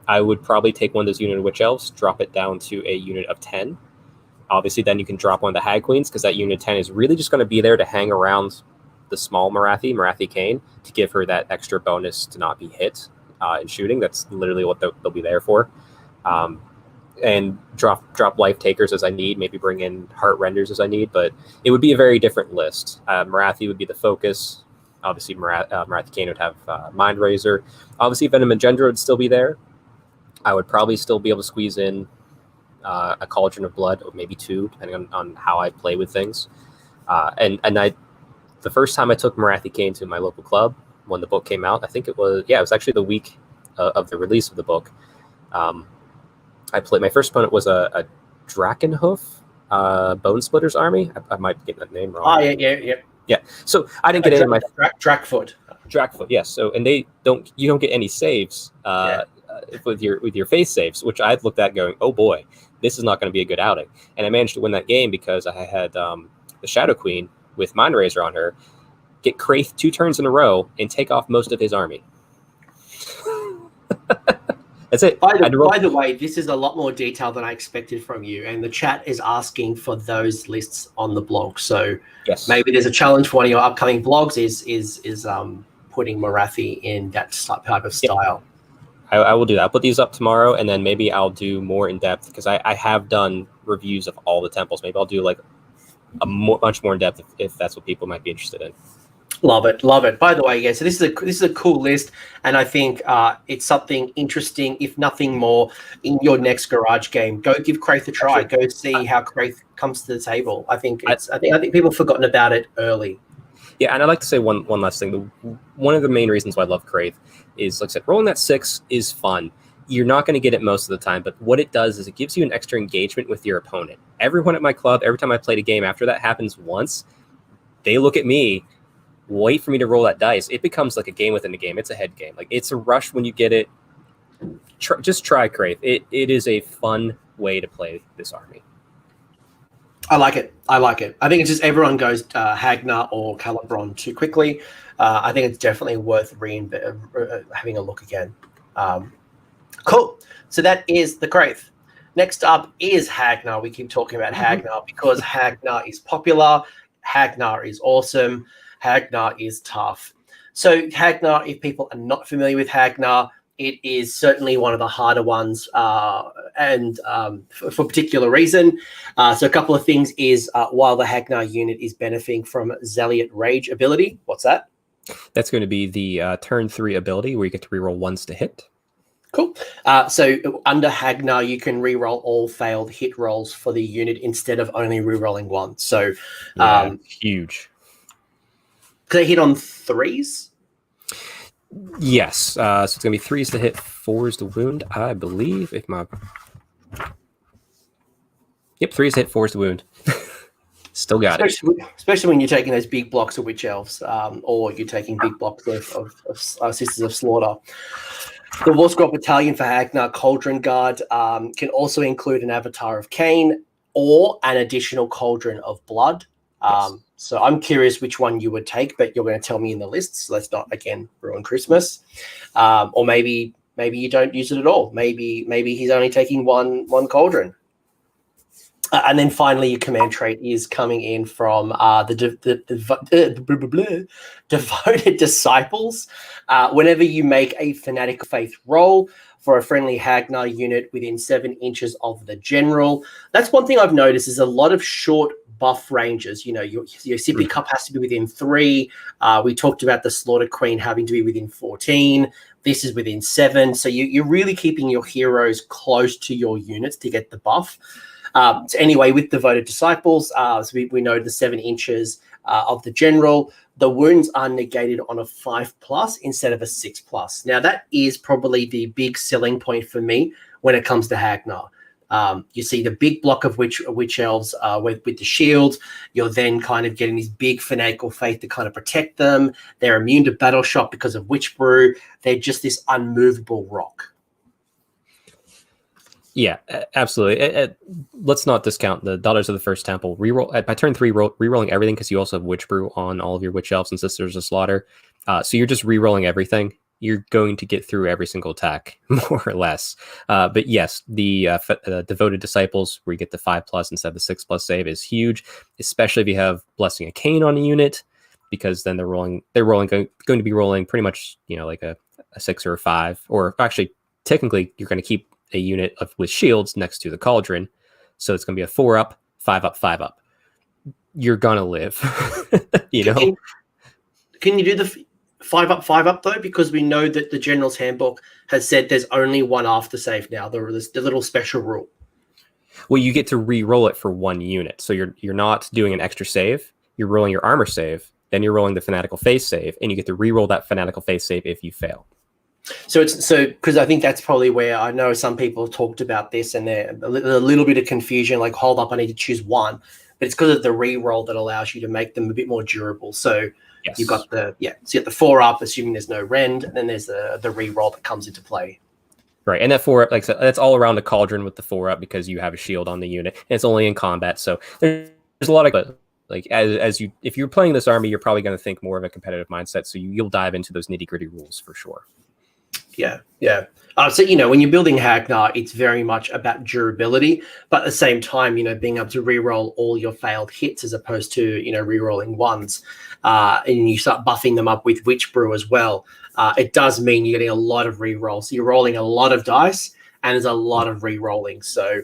I would probably take one of those unit of Witch Elves, drop it down to a unit of 10. Obviously, then you can drop one of the Hag Queens, because that unit 10 is really just going to be there to hang around the small Morathi-Khaine, to give her that extra bonus to not be hit in shooting. That's literally what they'll be there for. And drop Life Takers as I need, maybe bring in Heart Renders as I need, but it would be a very different list. Morathi would be the focus. Obviously, Morathi-Khaine would have Mind Razor. Obviously, Venom Engendra would still be there. I would probably still be able to squeeze in a Cauldron of Blood, or maybe two, depending on how I play with things. The first time I took Morathi-Khaine to my local club, when the book came out, I think it was actually the week of the release of the book. I played, my first opponent was a Drakenhoof Bone Splitters army. I might get that name wrong. Oh, yeah. So I didn't get any of my Drakfoot. Yes. So, and you don't get any saves with your face saves, which I looked at going, oh boy, this is not going to be a good outing. And I managed to win that game because I had the Shadow Queen with Mind Razor on her, get Kraith 2 turns in a row, and take off most of his army. That's it. By the way, this is a lot more detail than I expected from you, and the chat is asking for those lists on the blog. So yes, maybe there's a challenge for one of your upcoming blogs is putting Morathi in that type of style. I will do that. I'll put these up tomorrow, and then maybe I'll do more in depth, because I have done reviews of all the temples. Maybe I'll do like much more in depth if that's what people might be interested in. Love it. By the way, so this is a cool list, and I think it's something interesting, if nothing more, in your next garage game. Go give Kraith a try. Go see how Kraith comes to the table. I think people have forgotten about it early. Yeah, and I'd like to say one last thing. One of the main reasons why I love Kraith is, like I said, rolling that 6 is fun. You're not going to get it most of the time, but what it does is it gives you an extra engagement with your opponent. Everyone at my club, every time I played a game after that happens once, they look at me, wait for me to roll that dice. It becomes like a game within a game. It's a head game. Like, it's a rush when you get it. Just try Kraith. It is a fun way to play this army. I like it. I think it's just everyone goes Hagg-Nar or Khailebron too quickly. I think it's definitely worth having a look again. Cool. So that is the Kraith. Next up is Hagg-Nar. We keep talking about Hagg-Nar because Hagg-Nar is popular. Hagg-Nar is awesome. Hagg-Nar is tough. So Hagg-Nar, if people are not familiar with Hagg-Nar, it is certainly one of the harder ones, and for a particular reason. So a couple of things is while the Hagg-Nar unit is benefiting from Zealot Rage ability. What's that? That's going to be the turn 3 ability where you get to reroll ones to hit. Cool. So under Hagg-Nar, you can reroll all failed hit rolls for the unit instead of only rerolling one. So huge. Could they hit on 3s? Yes. So it's going to be 3s to hit, 4s to wound, I believe. Yep, 3s to hit, 4s to wound. Still got it. Especially when you're taking those big blocks of Witch Elves, or you're taking big blocks of Sisters of Slaughter. The War Scroll Battalion for Hagg-Nar Cauldron Guard can also include an Avatar of Khaine or an additional Cauldron of Blood. Yes. So I'm curious which one you would take, but you're going to tell me in the list. So let's not, again, ruin Christmas. Or maybe you don't use it at all. Maybe he's only taking one Cauldron. And then finally, your command trait is coming in from the Devoted Disciples. Whenever you make a Fanatic of Faith roll for a friendly Hagg-Nar unit within 7 inches of the general, that's one thing I've noticed is a lot of short buff ranges. You know, your Sippy Cup has to be within 3. We talked about the Slaughter Queen having to be within 14. This is within 7. So you're really keeping your heroes close to your units to get the buff. So anyway, with Devoted Disciples, so we know the 7 inches of the general, the wounds are negated on a 5+ instead of a 6+. Now, that is probably the big selling point for me when it comes to Hagg-Nar. You see the big block of witch elves with the shield. You're then kind of getting this big fanatical faith to kind of protect them. They're immune to battle shock because of witch brew. They're just this unmovable rock. Yeah, absolutely. Let's not discount the Daughters of the First Temple. Reroll by turn 3, rerolling everything because you also have Witch Brew on all of your Witch Elves and Sisters of Slaughter. So you're just rerolling everything. You're going to get through every single attack, more or less. But yes, the Devoted Disciples, where you get the 5+ instead of the 6+ save, is huge, especially if you have Blessing of Khaine on a unit, because then going to be rolling pretty much, like a 6 or a 5, or actually technically you're going to keep a unit with shields next to the cauldron, so it's going to be a 4-up, 5-up, 5-up. You're gonna live. Can you do the 5-up, 5-up though? Because we know that the General's Handbook has said there's only one after save now. The little special rule. Well, you get to re-roll it for one unit, so you're not doing an extra save. You're rolling your armor save, then you're rolling the Fanatical Faith save, and you get to re-roll that Fanatical Faith save if you fail. So because I think that's probably where I know some people have talked about this and there's a little bit of confusion, like, hold up, I need to choose one, but it's because of the re-roll that allows you to make them a bit more durable. So yes. You've got the 4-up, assuming there's no rend, and then there's the re-roll that comes into play. Right, and that 4-up, like I said, that's all around the cauldron with the 4-up because you have a shield on the unit, and it's only in combat. So there's a lot of if you're playing this army, you're probably going to think more of a competitive mindset. So you'll dive into those nitty-gritty rules for sure. Yeah. So, when you're building Hagg-Nar, it's very much about durability, but at the same time, being able to re-roll all your failed hits as opposed to, re-rolling ones, and you start buffing them up with Witch Brew as well. It does mean you're getting a lot of re-rolls. So you're rolling a lot of dice, and there's a lot of re-rolling. So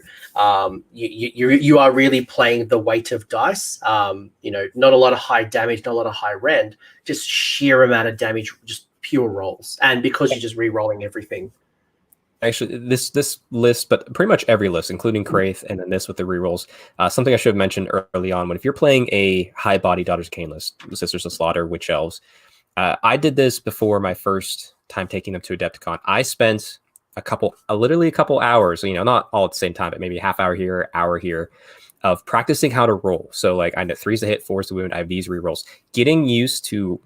you are really playing the weight of dice. Not a lot of high damage, not a lot of high rend, just sheer amount of damage, just pure rolls, and because you're just re-rolling everything. Actually, this list, but pretty much every list, including Kraith, and then this with the rerolls. Something I should have mentioned early on: if you're playing a high body Daughters of Khaine list, Sisters of Slaughter, Witch Elves, I did this before my first time taking them to Adepticon. I spent literally a couple hours, not all at the same time, but maybe a half hour here, hour here, of practicing how to roll. So like I know 3's to hit, 4's to wound. I have these rerolls, getting used to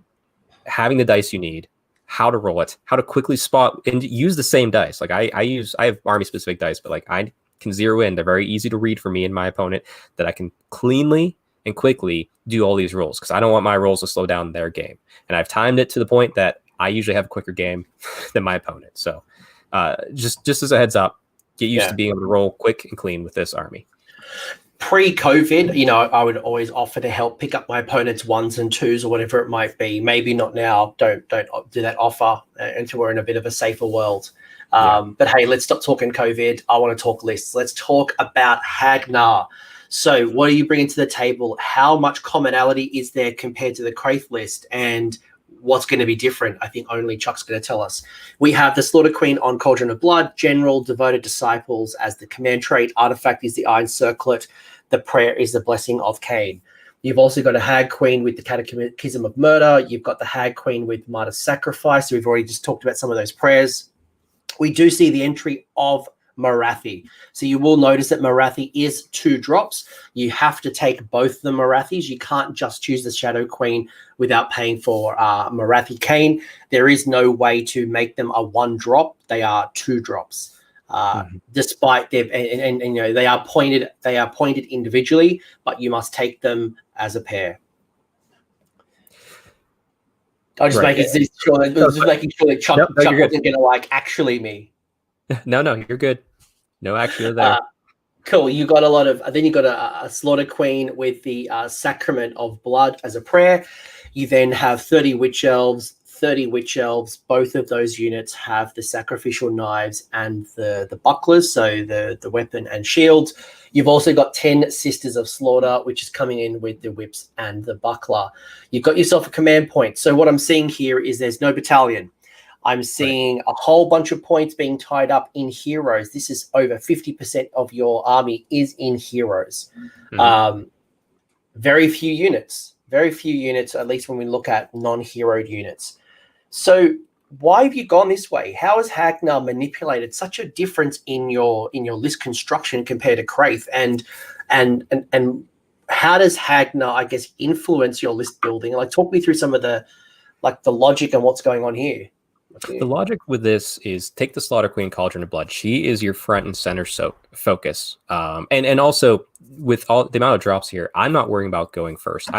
having the dice you need, how to roll it, how to quickly spot and use the same dice. Like I have army specific dice, but like I can zero in. They're very easy to read for me and my opponent, that I can cleanly and quickly do all these rolls, because I don't want my rolls to slow down their game. And I've timed it to the point that I usually have a quicker game than my opponent. So just as a heads up, get used to being able to roll quick and clean with this army. Pre-COVID, I would always offer to help pick up my opponent's 1s and 2s or whatever it might be. Maybe not now. Don't do that offer until we're in a bit of a safer world. But hey, let's stop talking COVID. I want to talk lists. Let's talk about Hagg-Nar. So what are you bringing to the table? How much commonality is there compared to the Kraith list? And what's going to be different? I think only Chuck's going to tell us. We have the Slaughter Queen on Cauldron of Blood, General, Devoted Disciples as the command trait, Artifact is the Iron Circlet, the prayer is the Blessing of Khaine. You've also got a Hag Queen with the Catechism of Murder. You've got the Hag Queen with Martyr's Sacrifice. So we've already just talked about some of those prayers. We do see the entry of Morathi. So you will notice that Morathi is 2 drops. You have to take both the Morathis. You can't just choose the Shadow Queen without paying for Morathi-Khaine. There is no way to make them a 1 drop. They are 2 drops. Despite their and they are pointed individually, but you must take them as a pair. I'm just making sure that Chuck wasn't going to actually me. No, you're good. No action there. Cool. You got a lot of. Then you got a Slaughter Queen with the Sacrament of Blood as a prayer. You then have 30 Witch Elves. Both of those units have the sacrificial knives and the bucklers, so the weapon and shield. You've also got 10 Sisters of Slaughter, which is coming in with the whips and the buckler. You've got yourself a command point. So what I'm seeing here is there's no battalion. I'm seeing a whole bunch of points being tied up in heroes. This is over 50% of your army is in heroes. Very few units, at least when we look at non-heroed units. So why have you gone this way? How has Hagg-Nar manipulated such a difference in your list construction compared to Kraith? And how does Hagg-Nar, I guess, influence your list building? Like, talk me through some of the logic and what's going on here. The logic with this is take the Slaughter Queen, Cauldron of Blood. She is your front and center focus. And also with all the amount of drops here, I'm not worrying about going first.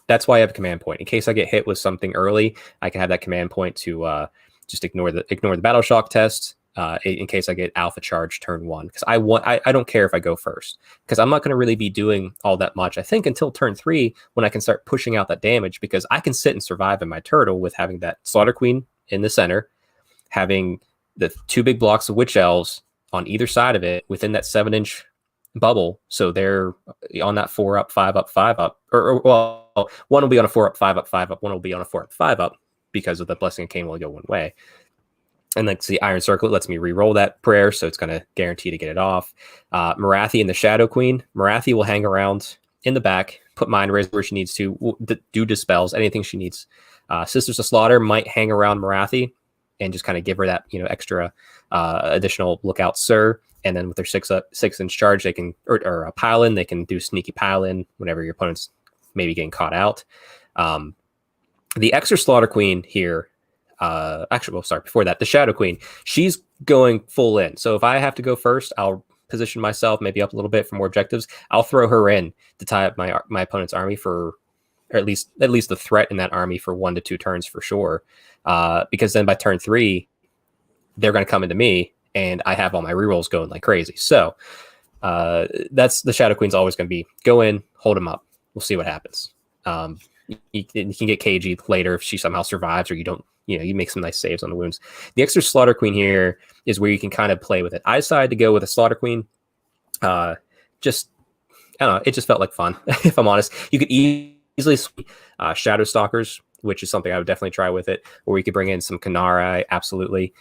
That's why I have a command point. In case I get hit with something early, I can have that command point to just ignore the battle shock test. In case I get alpha charge turn 1, because I don't care if I go first, because I'm not going to really be doing all that much, I think, until turn 3, when I can start pushing out that damage, because I can sit and survive in my turtle with having that Slaughter Queen in the center, having the 2 big blocks of Witch Elves on either side of it within that 7-inch bubble, so they're on that 4 up, 5 up, 5 up, or well, one will be on a 4 up, 5 up, 5 up, one will be on a 4 up, 5 up, because of the Blessing of Khaine will go one way. And like the Iron Circle, it lets me re-roll that prayer, so it's going to guarantee to get it off. Morathi and the Shadow Queen. Morathi will hang around in the back, put Mind Razor where she needs to, do dispels, anything she needs. Sisters of Slaughter might hang around Morathi and just kind of give her that, extra additional lookout, sir. And then with their 6-inch charge, they can, or a pile in, they can do sneaky pile in whenever your opponent's maybe getting caught out. The extra Slaughter Queen here. Before that, the Shadow Queen, she's going full in. So if I have to go first, I'll position myself maybe up a little bit for more objectives. I'll throw her in to tie up my opponent's army for, or at least the threat in that army for 1 to 2 turns for sure. Because then by turn 3, they're going to come into me, and I have all my rerolls going like crazy. So that's the Shadow Queen's always going to be go in, hold him up. We'll see what happens. You can get cagey later if she somehow survives, or you don't. You make some nice saves on the wounds. The extra Slaughter Queen here is where you can kind of play with it. I decided to go with a Slaughter Queen. I don't know. It just felt like fun, if I'm honest. You could easily Shadow Stalkers, which is something I would definitely try with it. Or you could bring in some Khailebron, absolutely.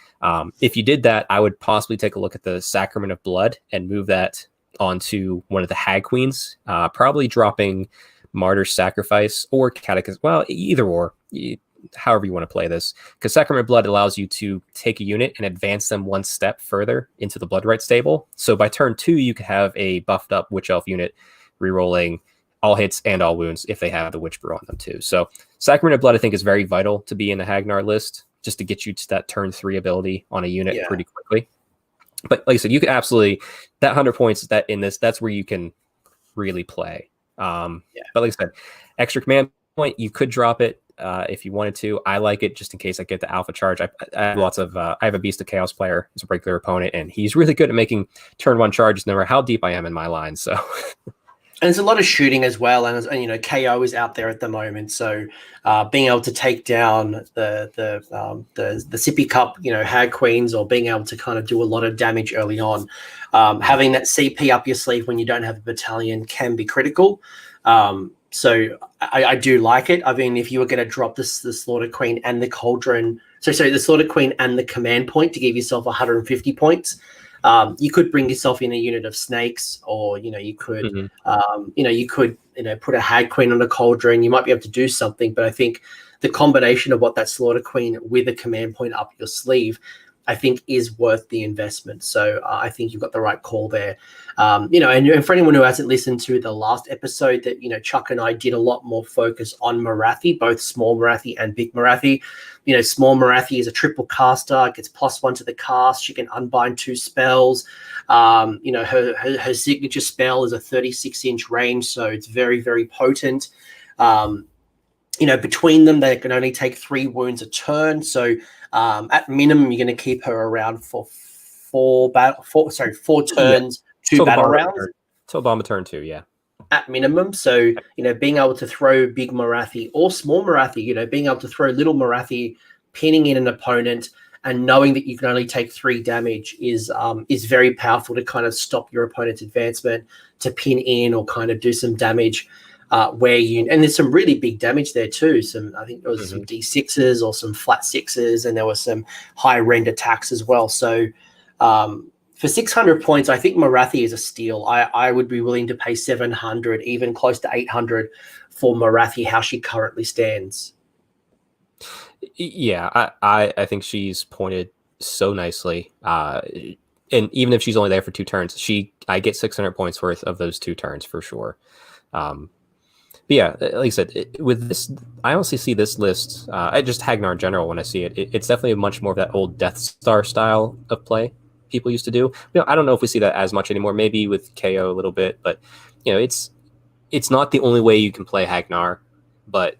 If you did that, I would possibly take a look at the Sacrament of Blood and move that onto one of the Hag Queens, probably dropping Martyr's Sacrifice or Catechism. Well, either or. However you want to play this, because Sacrament of Blood allows you to take a unit and advance them 1 step further into the Bloodright stable. So by turn 2, you could have a buffed up Witch Elf unit rerolling all hits and all wounds if they have the Witch Brew on them too. So Sacrament of Blood, I think, is very vital to be in the Hagg-Nar list, just to get you to that turn 3 ability on a unit pretty quickly. But like I said, you could absolutely, that 100 points that in this, that's where you can really play. But like I said, extra command point, you could drop it. If you wanted to. I like it just in case I get the alpha charge. I have lots of I have a Beast of Chaos player as a regular opponent, and he's really good at making turn 1 charges no matter how deep I am in my line. So and there's a lot of shooting as well, and KO is out there at the moment, so being able to take down the sippy cup Hag Queens, or being able to kind of do a lot of damage early on, having that CP up your sleeve when you don't have a battalion can be critical. So I do like it. I mean, if you were going to drop the Slaughter Queen and the Cauldron, the Slaughter Queen and the command point to give yourself 150 points, you could bring yourself in a unit of snakes, or you could put a Hag Queen on a Cauldron. You might be able to do something, but I think the combination of what that Slaughter Queen with a command point up your sleeve, I think, is worth the investment. So I think you've got the right call there. And for anyone who hasn't listened to the last episode, that Chuck and I did a lot more focus on Morathi, both small Morathi and big Morathi. Small Morathi is a triple caster, gets +1 to the cast. She can unbind 2 spells. Her signature spell is a 36-inch range, so it's very, very potent. Between them, they can only take 3 wounds a turn. So at minimum, you're going to keep her around for 4 turns, 2 battle rounds. Till bomb a turn 2, yeah. At minimum. So, being able to throw big Morathi or small Morathi, being able to throw little Morathi, pinning in an opponent, and knowing that you can only take 3 damage is very powerful to kind of stop your opponent's advancement, to pin in or kind of do some damage. And there's some really big damage there too. I think there was some D6s or some flat 6s, and there were some high rend attacks as well. So for 600 points, I think Morathi is a steal. I would be willing to pay 700, even close to 800 for Morathi, how she currently stands. Yeah, I think she's pointed so nicely. And even if she's only there for 2 turns, I get 600 points worth of those 2 turns for sure. But yeah, like I said, with this, I honestly see this list. I just Hagg-Nar in general when I see it. It's definitely much more of that old Death Star style of play people used to do. I don't know if we see that as much anymore. Maybe with KO a little bit, but it's not the only way you can play Hagg-Nar, but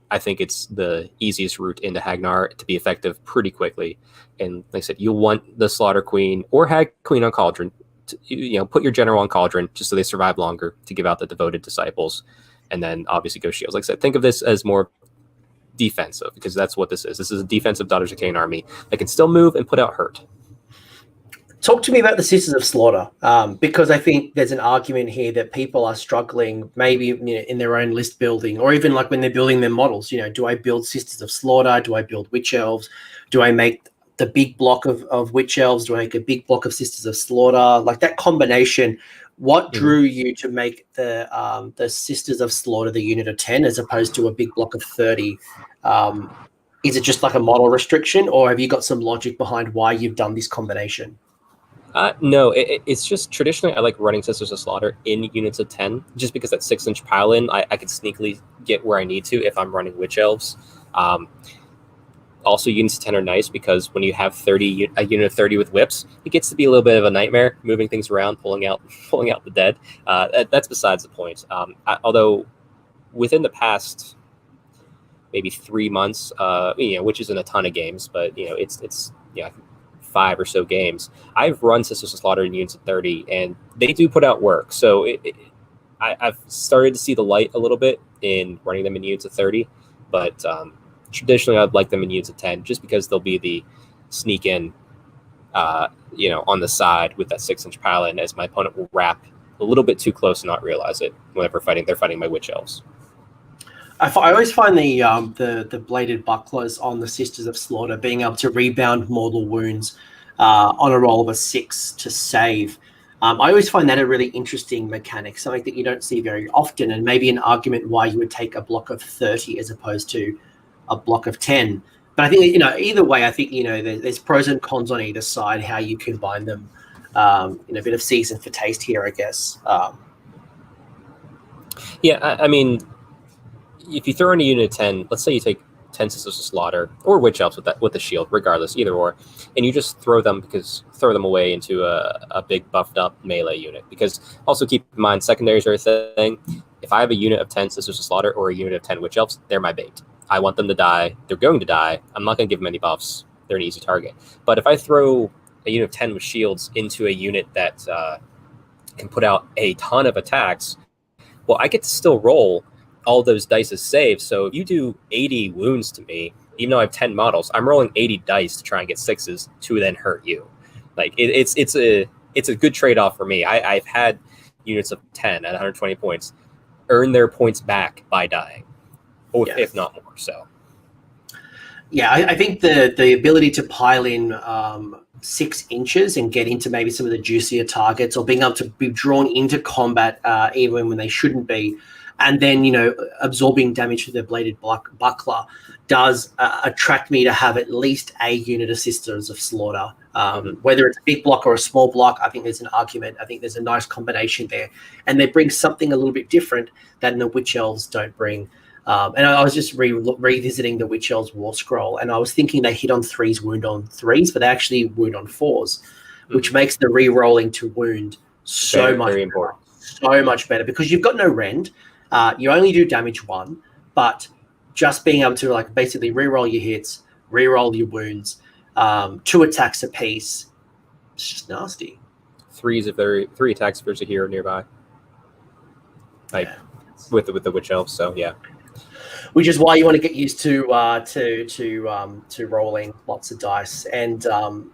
I think it's the easiest route into Hagg-Nar to be effective pretty quickly. And like I said, you want the Slaughter Queen or Hag Queen on Cauldron. Put your general on Cauldron just so they survive longer to give out the devoted disciples, and then obviously go shields. Like I said, think of this as more defensive because that's what this is. This is a defensive Daughters of Khaine army that can still move and put out hurt. Talk to me about the Sisters of Slaughter, because I think there's an argument here that people are struggling maybe in their own list building, or even like when they're building their models. Do I build Sisters of Slaughter? Do I build Witch Elves? Do I make the big block of Witch Elves? Do I make a big block of Sisters of Slaughter? Like that combination, what drew you to make the Sisters of Slaughter the unit of 10 as opposed to a big block of 30? Is it just like a model restriction, or have you got some logic behind why you've done this combination? No, it's just traditionally I like running Sisters of Slaughter in units of 10, just because that 6-inch pile-in, I can sneakily get where I need to if I'm running Witch Elves. Also, units of 10 are nice because when you have a unit of 30 with whips, it gets to be a little bit of a nightmare, moving things around, pulling out the dead. That's besides the point. Although within the past maybe 3 months, which isn't a ton of games, but it's 5 or so games, I've run Sisters of Slaughter in units of 30, and they do put out work. So I've started to see the light a little bit in running them in units of 30, but traditionally I'd like them in units of 10 just because they'll be the sneak in, on the side with that 6-inch pile-in, as my opponent will wrap a little bit too close and not realize it whenever they're fighting my Witch Elves. I always find the bladed bucklers on the Sisters of Slaughter being able to rebound mortal wounds on a roll of a 6 to save. I always find that a really interesting mechanic, something that you don't see very often, and maybe an argument why you would take a block of 30 as opposed to a block of 10. But I think either way, I think there's pros and cons on either side how you combine them. A bit of season for taste here, I guess. I mean, if you throw in a unit of 10, let's say you take 10 Sisters of Slaughter or Witch Elves with the shield, regardless, either or, and you just throw them away into a big buffed up melee unit. Because also keep in mind, secondaries are a thing. If I have a unit of 10 Sisters of Slaughter or a unit of 10 Witch Elves, they're my bait. I want them to die. They're going to die. I'm not going to give them any buffs. They're an easy target. But if I throw a unit of 10 with shields into a unit that can put out a ton of attacks, well, I get to still roll all those dice as saves. So if you do 80 wounds to me, even though I have 10 models, I'm rolling 80 dice to try and get 6s to then hurt you. Like it's a good trade-off for me. I've had units of 10 at 120 points earn their points back by dying, if not more. So I think the ability to pile in 6 inches and get into maybe some of the juicier targets, or being able to be drawn into combat even when they shouldn't be, and then absorbing damage with their bladed buckler does attract me to have at least a unit of Sisters of Slaughter. Whether it's a big block or a small block, I think there's an argument. I think there's a nice combination there, and they bring something a little bit different that the Witch Elves don't bring. And I was just revisiting the Witch Elves War Scroll, and I was thinking they hit on 3s, wound on 3s, but they actually wound on 4s, which makes the re-rolling to wound so much better because you've got no rend. You only do damage 1, but just being able to basically re-roll your hits, re-roll your wounds, 2 attacks apiece, it's just nasty. 3 attacks if there's a hero nearby. With the Witch Elves, so yeah. Which is why you want to get used to rolling lots of dice. And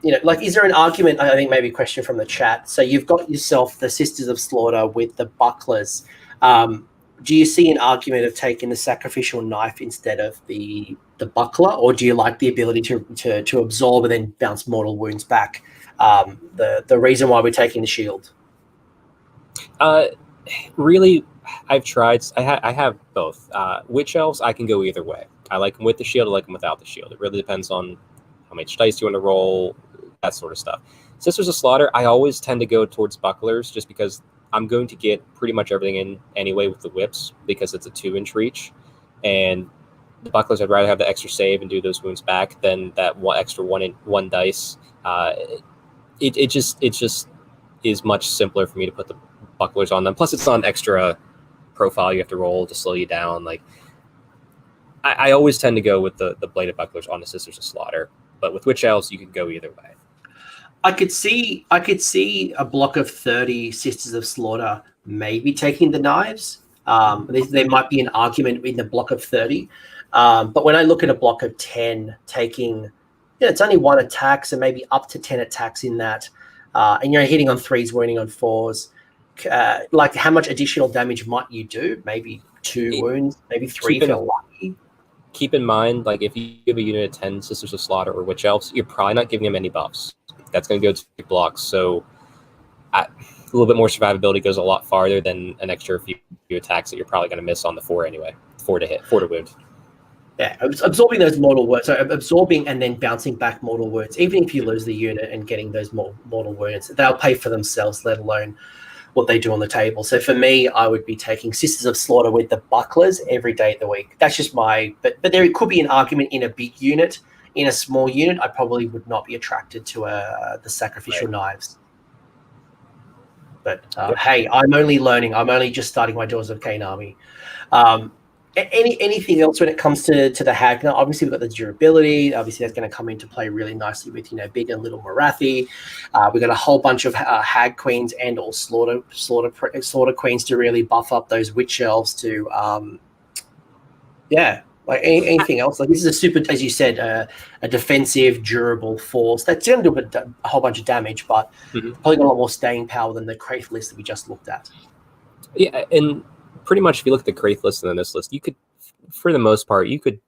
is there an argument? I think maybe a question from the chat. So you've got yourself the Sisters of Slaughter with the bucklers. Do you see an argument of taking the sacrificial knife instead of the buckler, or do you like the ability to absorb and then bounce mortal wounds back? The reason why we're taking the shield. Really, I've tried. I have both. Witch Elves, I can go either way. I like them with the shield, I like them without the shield. It really depends on how much dice you want to roll, that sort of stuff. Sisters of Slaughter, I always tend to go towards bucklers just because I'm going to get pretty much everything in anyway with the whips because it's a 2-inch reach. And the bucklers, I'd rather have the extra save and do those wounds back than that extra one dice. It just is much simpler for me to put the bucklers on them. Plus, it's not an extra profile you have to roll to slow you down. Like I always tend to go with the bladed bucklers on the Sisters of Slaughter, but with Witch Elves, you can go either way. I could see a block of 30 Sisters of Slaughter maybe taking the knives. There might be an argument in the block of 30. But when I look at a block of 10 taking, it's only 1 attack, so maybe up to 10 attacks in that. And you're hitting on 3s, wounding on 4s. Like how much additional damage might you do? Maybe 2 wounds, maybe 3 if you're lucky. Keep in mind, like if you give a unit of 10 Sisters of Slaughter or Witch Elves, you're probably not giving them any buffs. That's going to go to blocks. So a little bit more survivability goes a lot farther than an extra few attacks that you're probably going to miss on the 4 anyway. 4 to hit, 4 to wound. Yeah, absorbing those mortal wounds. So absorbing and then bouncing back mortal wounds. Even if you lose the unit and getting those mortal wounds, they'll pay for themselves, let alone what they do on the table. So for me, I would be taking Sisters of Slaughter with the bucklers every day of the week. That's just my... But there could be an argument in a big unit. In a small unit, I probably would not be attracted to the sacrificial knives. But hey, I'm only learning. I'm only just starting my Daughters of Khaine army. Anything else when it comes to the Hagg-Nar? Obviously, we've got the durability. Obviously, that's going to come into play really nicely with big and little Morathi. We've got a whole bunch of Hag Queens and all slaughter Queens to really buff up those Witch Elves to like anything else. Like this is a super, as you said, a defensive, durable force that's going to do a whole bunch of damage, but probably got a lot more staying power than the Kraith list that we just looked at. Yeah, and pretty much if you look at the Kraith list and then this list, you could, for the most part, you could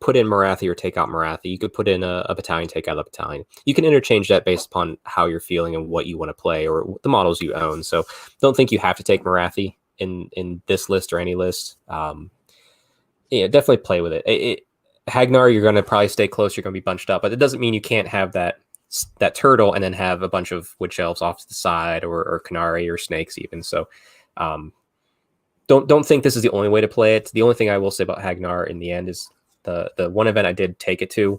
put in Morathi or take out Morathi. You could put in a battalion, take out a battalion. You can interchange that based upon how you're feeling and what you want to play or the models you own. So don't think you have to take Morathi in this list or any list. Definitely play with it. Hagg-Nar, you're going to probably stay close. You're going to be bunched up, but it doesn't mean you can't have that turtle and then have a bunch of Witch Elves off to the side or Canary or snakes even. So don't think this is the only way to play it. The only thing I will say about Hagg-Nar in the end is the one event I did take it to.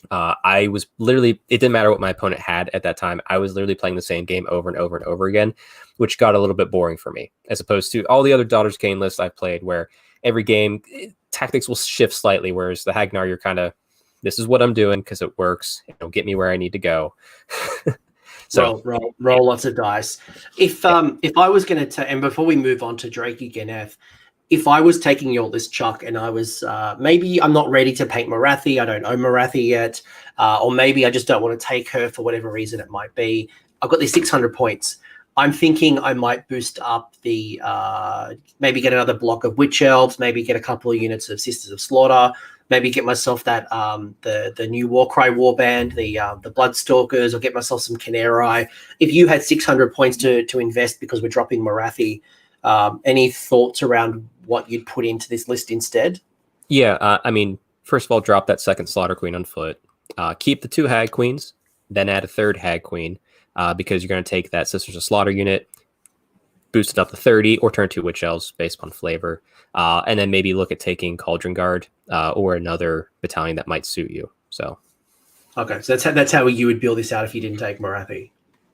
I was literally, it didn't matter what my opponent had at that time. I was literally playing the same game over and over and over again, which got a little bit boring for me, as opposed to all the other Daughters of Khaine lists I've played where every game tactics will shift slightly, whereas the Hagg-Nar, you're kind of, this is what I'm doing because it works. It'll get me where I need to go. So roll lots of dice. If I was going to, and before we move on to Draichi-Ganeth, if I was taking your list, Chuck, and I was maybe I'm not ready to paint Morathi, I don't own Morathi yet, or maybe I just don't want to take her for whatever reason it might be. I've got these 600 points. I'm thinking I might boost up the maybe get another block of Witch Elves, maybe get a couple of units of Sisters of Slaughter, maybe get myself that the new Warcry warband, the Bloodstalkers, or get myself some Canary. If you had 600 points to invest because we're dropping Morathi, any thoughts around what you'd put into this list instead? Yeah, I mean, first of all, drop that second Slaughter Queen on foot. Keep the 2 Hag Queens, then add a 3rd Hag Queen, because you're going to take that Sisters of Slaughter unit, boost it up to 30, or turn 2 Witch Elves based on flavor, and then maybe look at taking Cauldron Guard or another battalion that might suit you. So, okay, so that's how you would build this out if you didn't take Morathi.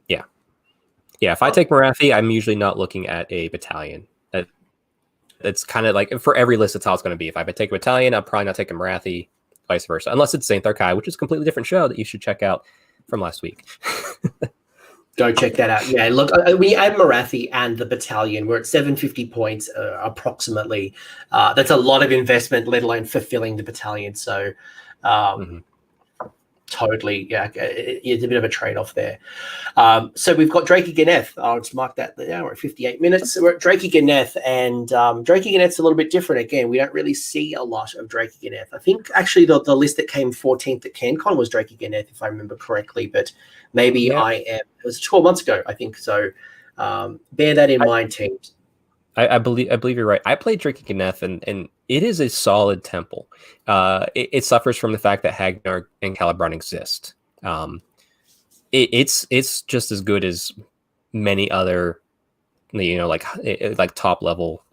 Yeah, if I take Morathi, I'm usually not looking at a battalion. It's kind of like, for every list, that's how it's going to be. If I take a battalion, I'm probably not taking Morathi, vice versa. Unless it's Saint Tharkai, which is a completely different show that you should check out from last week. Go check that out. Yeah, look, we add Morathi and the battalion. We're at 750 points approximately. That's a lot of investment, let alone fulfilling the battalion. So totally, yeah, it's a bit of a trade-off there. So we've got Draichi-Ganeth. I'll just mark that there. We're at 58 minutes. So we're at Draichi-Ganeth, and Draichi-Ganeth's a little bit different. Again, we don't really see a lot of Draichi-Ganeth. I think actually the list that came 14th at CanCon was Draichi-Ganeth, if I remember correctly, but maybe it was 12 months ago, I think. So bear that in mind, teams. I believe you're right. I played Draichi-Ganeth, and it is a solid temple. It suffers from the fact that Hagg-Nar and Khailebron exist. It's just as good as many other, like top level,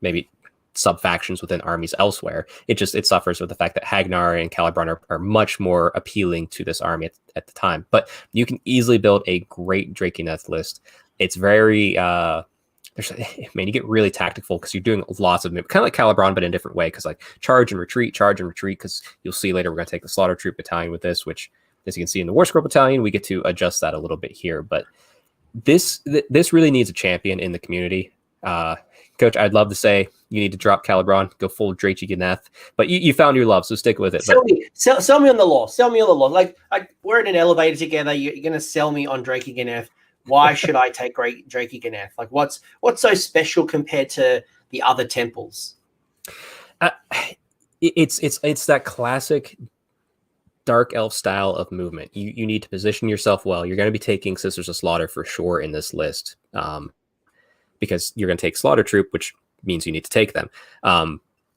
maybe sub factions within armies elsewhere. It suffers with the fact that Hagg-Nar and Khailebron are much more appealing to this army at the time. But you can easily build a great Draichi-Ganeth list. It's very you get really tactical because you're doing lots of kind of like Khailebron, but in a different way. Because like charge and retreat. Because you'll see later we're going to take the Slaughter Troop Battalion with this, which as you can see in the War Scroll Battalion, we get to adjust that a little bit here. But this really needs a champion in the community. Coach, I'd love to say you need to drop Khailebron, go full Draichi-Ganeth, but you found your love, so stick with it. Sell me on the lore. Sell me on the lore. Like we're in an elevator together. You're going to sell me on Draichi-Ganeth. Why should I take Draichi-Ganeth? Like, what's so special compared to the other temples? It's that classic dark elf style of movement. You need to position yourself well. You're going to be taking Sisters of Slaughter for sure in this list, because you're going to take Slaughter Troop, which means you need to take them.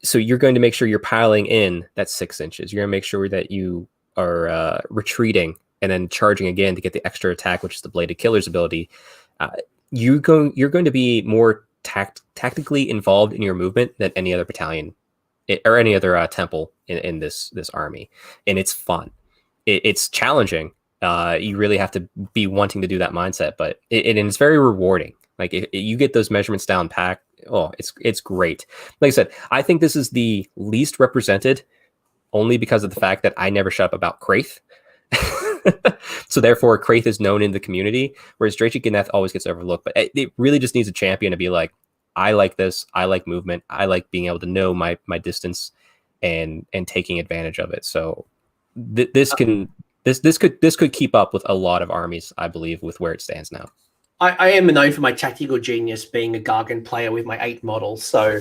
So you're going to make sure you're piling in that 6 inches. You're going to make sure that you are retreating and then charging again to get the extra attack, which is the Bladed Killer's ability. You're going to be more tactically involved in your movement than any other battalion or any other temple in this army, and it's fun. It's challenging. You really have to be wanting to do that mindset, but it's very rewarding. Like if you get those measurements down packed, it's great. Like I said, I think this is the least represented, only because of the fact that I never shut up about Kraith. So therefore, Kraith is known in the community, whereas Draichi-Ganeth always gets overlooked. But it really just needs a champion to be like, I like this. I like movement. I like being able to know my distance and taking advantage of it. So this could keep up with a lot of armies, I believe, with where it stands now. I am known for my tactical genius, being a Gargan player with my 8 models. So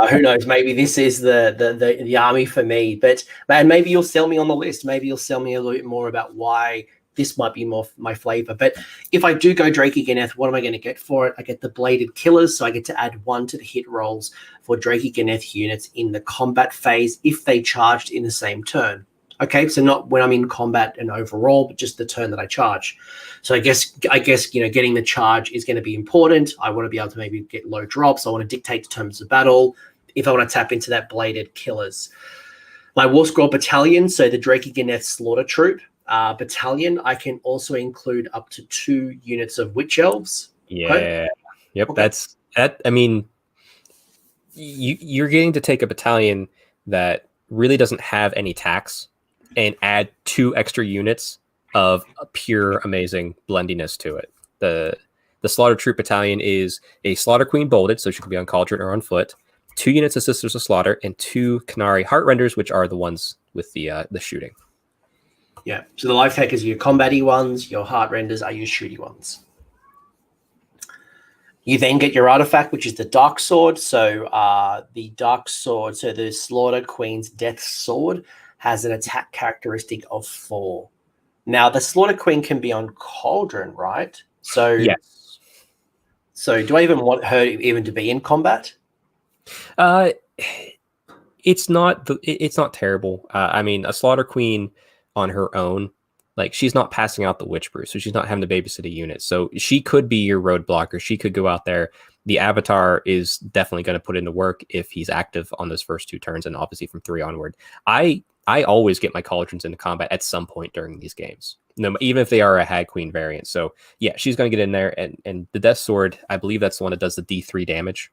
who knows? Maybe this is the army for me. But man, maybe you'll sell me on the list. Maybe you'll sell me a little bit more about why this might be more my flavor. But if I do go Draichi-Ganeth, what am I going to get for it? I get the Bladed Killers, so I get to add 1 to the hit rolls for Draichi-Ganeth units in the combat phase if they charged in the same turn. Okay, so not when I'm in combat and overall, but just the turn that I charge. So I guess getting the charge is going to be important. I want to be able to maybe get low drops. I want to dictate the terms of battle. If I want to tap into that Bladed Killers, my War Scroll Battalion, so the Draichi-Ganeth Slaughter Troop Battalion, I can also include up to 2 units of Witch Elves. Yeah, right? Yep, Okay. that's that. I mean, you're getting to take a battalion that really doesn't have any tax and add 2 extra units of a pure amazing blendiness to it. The Slaughter Troop Battalion is a Slaughter Queen bolted, so she can be on Cauldron or on foot, 2 units of Sisters of Slaughter, and 2 Khainari Heartrenders, which are the ones with the shooting. Yeah, so the life hackers are your combat-y ones, your Heartrenders are your shooty ones. You then get your artifact, which is the Dark Sword. So the Dark Sword, so the Slaughter Queen's Death Sword has an attack characteristic of 4. Now, the Slaughter Queen can be on Cauldron, right? So yes. So do I even want her even to be in combat? It's not terrible. I mean, a Slaughter Queen on her own, like she's not passing out the Witch Brew, so she's not having to babysit a unit. So she could be your roadblocker. She could go out there. The Avatar is definitely going to put into work if he's active on those first 2 turns, and obviously from 3 onward. I always get my Cauldrons into combat at some point during these games, even if they are a Hag Queen variant. So yeah, she's going to get in there, and the Death Sword, I believe that's the one that does the D3 damage.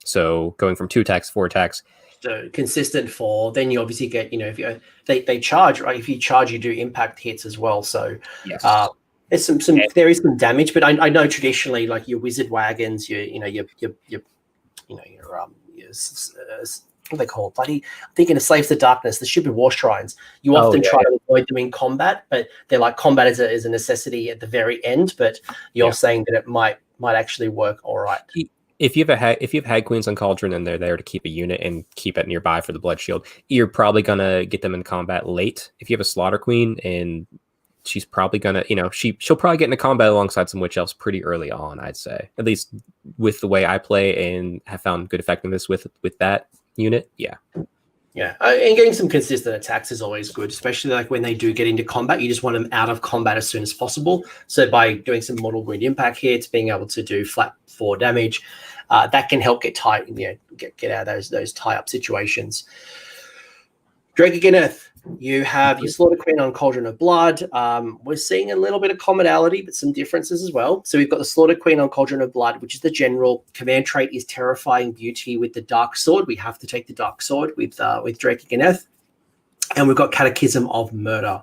So going from 2 attacks, 4 attacks. So consistent 4. Then you obviously get, if you they charge, right? If you charge, you do impact hits as well. So yes. There's there is some damage, but I know traditionally, like your wizard wagons, your what do they call it? Bloody, I'm thinking of Slaves to Darkness, the stupid war shrines. You often try to avoid them in combat, but they're like combat is a necessity at the very end. But you're saying that it might actually work all right. If you have Hag Queens on Cauldron and they're there to keep a unit and keep it nearby for the Blood Shield, you're probably gonna get them in combat late. If you have a Slaughter Queen and she's probably gonna, she'll probably get into combat alongside some Witch Elves pretty early on, I'd say. At least with the way I play and have found good effectiveness with that unit. Yeah. Yeah, and getting some consistent attacks is always good, especially like when they do get into combat. You just want them out of combat as soon as possible. So by doing some Mortal Wound impact hits, being able to do flat 4 damage, that can help get tight, get out of those tie-up situations. Draichi-Ganeth, you have your Slaughter Queen on Cauldron of Blood. We're seeing a little bit of commonality, but some differences as well. So we've got the Slaughter Queen on Cauldron of Blood, which is the general command trait is Terrifying Beauty with the Dark Sword. We have to take the Dark Sword with Draichi-Ganeth. And we've got Catechism of Murder.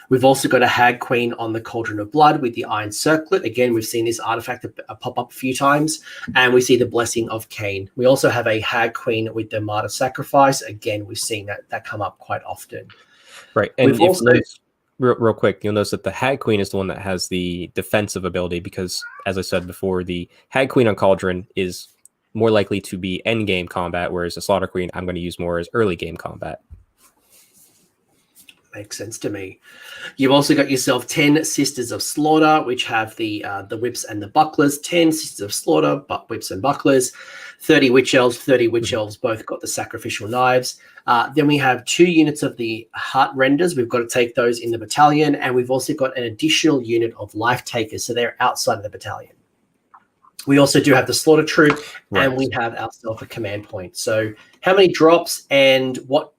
We've also got a Hag Queen on the Cauldron of Blood with the Iron Circlet. Again, we've seen this artifact pop up a few times. And we see the Blessing of Khaine. We also have a Hag Queen with the Martyr Sacrifice. Again, we've seen that come up quite often. Right. And we've also, real quick, you'll notice that the Hag Queen is the one that has the defensive ability because, as I said before, the Hag Queen on Cauldron is more likely to be end game combat, whereas the Slaughter Queen I'm going to use more as early game combat. Makes sense to me. You've also got yourself 10 Sisters of Slaughter, which have the whips and the bucklers. 10 Sisters of Slaughter, whips and bucklers. 30 Witch Elves. 30 Witch Elves both got the sacrificial knives. Then we have 2 units of the Heart Renders. We've got to take those in the battalion, and we've also got an additional unit of Life Takers, so they're outside of the battalion. We also do have the Slaughter Troop, and we have ourselves a command point. So how many drops and what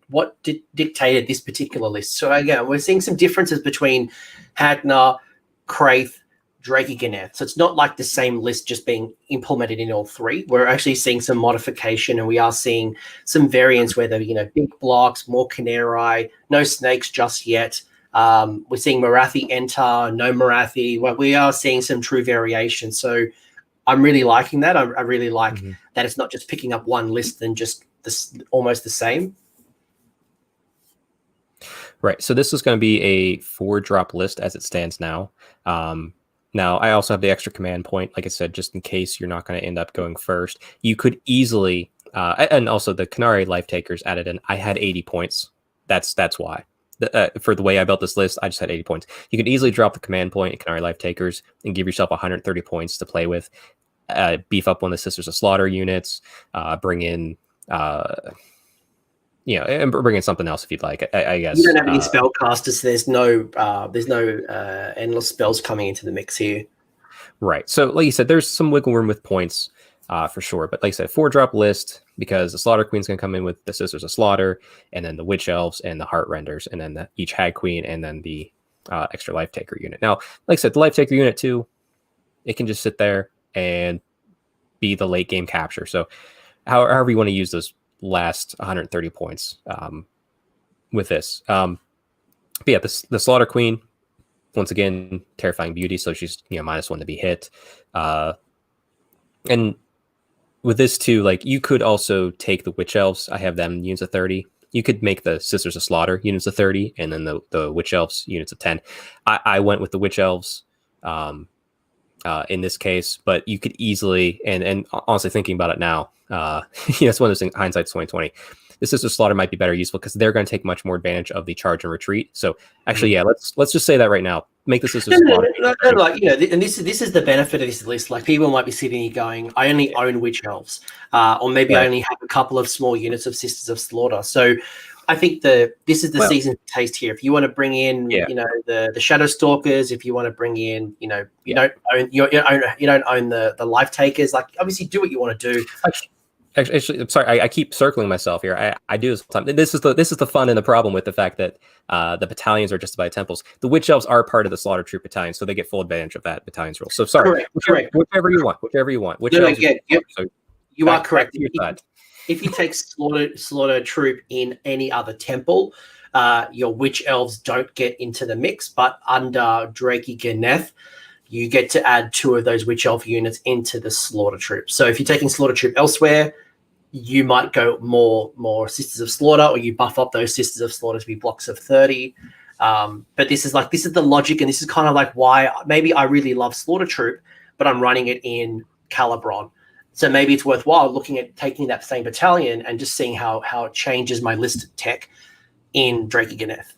dictated this particular list? So again, we're seeing some differences between Hagg-Nar, Kraith, Draichi-Ganeth. So it's not like the same list just being implemented in all 3. We're actually seeing some modification, and we are seeing some variants where they're, big blocks, more Canary, no snakes just yet. We're seeing Morathi enter, no Morathi. Well, we are seeing some true variation. So I'm really liking that. I really like that it's not just picking up one list and just almost the same. Right. So this is going to be a 4-drop list as it stands now. Now, I also have the extra command point, like I said, just in case you're not going to end up going first. You could easily, and also the Canary Life Takers added in. I had 80 points. That's why. For the way I built this list, I just had 80 points. You could easily drop the command point in Canary Life Takers and give yourself 130 points to play with. Beef up one of the Sisters of Slaughter units. Bring in... and bring in something else if you'd like. I guess you don't have any spellcasters. So there's no endless spells coming into the mix here. Right. So, like you said, there's some wiggle room with points for sure. But like I said, 4-drop list because the Slaughter Queen's going to come in with the Sisters of Slaughter, and then the Witch Elves and the Heart Renders, and then each Hag Queen, and then the extra Life Taker unit. Now, like I said, the Life Taker unit too, it can just sit there and be the late game capture. So, however you want to use those last 130 points with this. But yeah, the Slaughter Queen, once again, Terrifying Beauty, so she's -1 to be hit. And with this too, like you could also take the Witch Elves. I have them units of 30. You could make the Sisters of Slaughter units of 30, and then the Witch Elves units of 10. I went with the Witch Elves in this case, but you could easily, and honestly thinking about it now, it's one of those things, hindsight's 2020. The Sisters of Slaughter might be better useful because they're going to take much more advantage of the charge and retreat. So actually, yeah, let's just say that right now. Make the Sisters of Slaughter. And this is the benefit of this list. Like people might be sitting here going, I only own Witch Elves, or maybe I only have a couple of small units of Sisters of Slaughter. So I think this is the season taste here. If you want to bring in, the Shadow Stalkers, if you want to bring in, you don't own the Life Takers. Like obviously, do what you want to do. Actually, I'm sorry. I keep circling myself here. I do this all the time. This is the fun and the problem with the fact that the battalions are justified temples. The Witch Elves are part of the Slaughter Troop battalion, so they get full advantage of that battalion's rule. So sorry, correct. Whichever you want. You are correct. If you take Slaughter Troop in any other temple, your Witch Elves don't get into the mix, but under Draichi-Ganeth, you get to add 2 of those Witch Elf units into the Slaughter Troop. So if you're taking Slaughter Troop elsewhere, you might go more Sisters of Slaughter, or you buff up those Sisters of Slaughter to be blocks of 30. But this is the logic, and this is kind of like why maybe I really love Slaughter Troop, but I'm running it in Khailebron. So maybe it's worthwhile looking at taking that same battalion and just seeing how it changes my list tech in Draichi-Ganeth.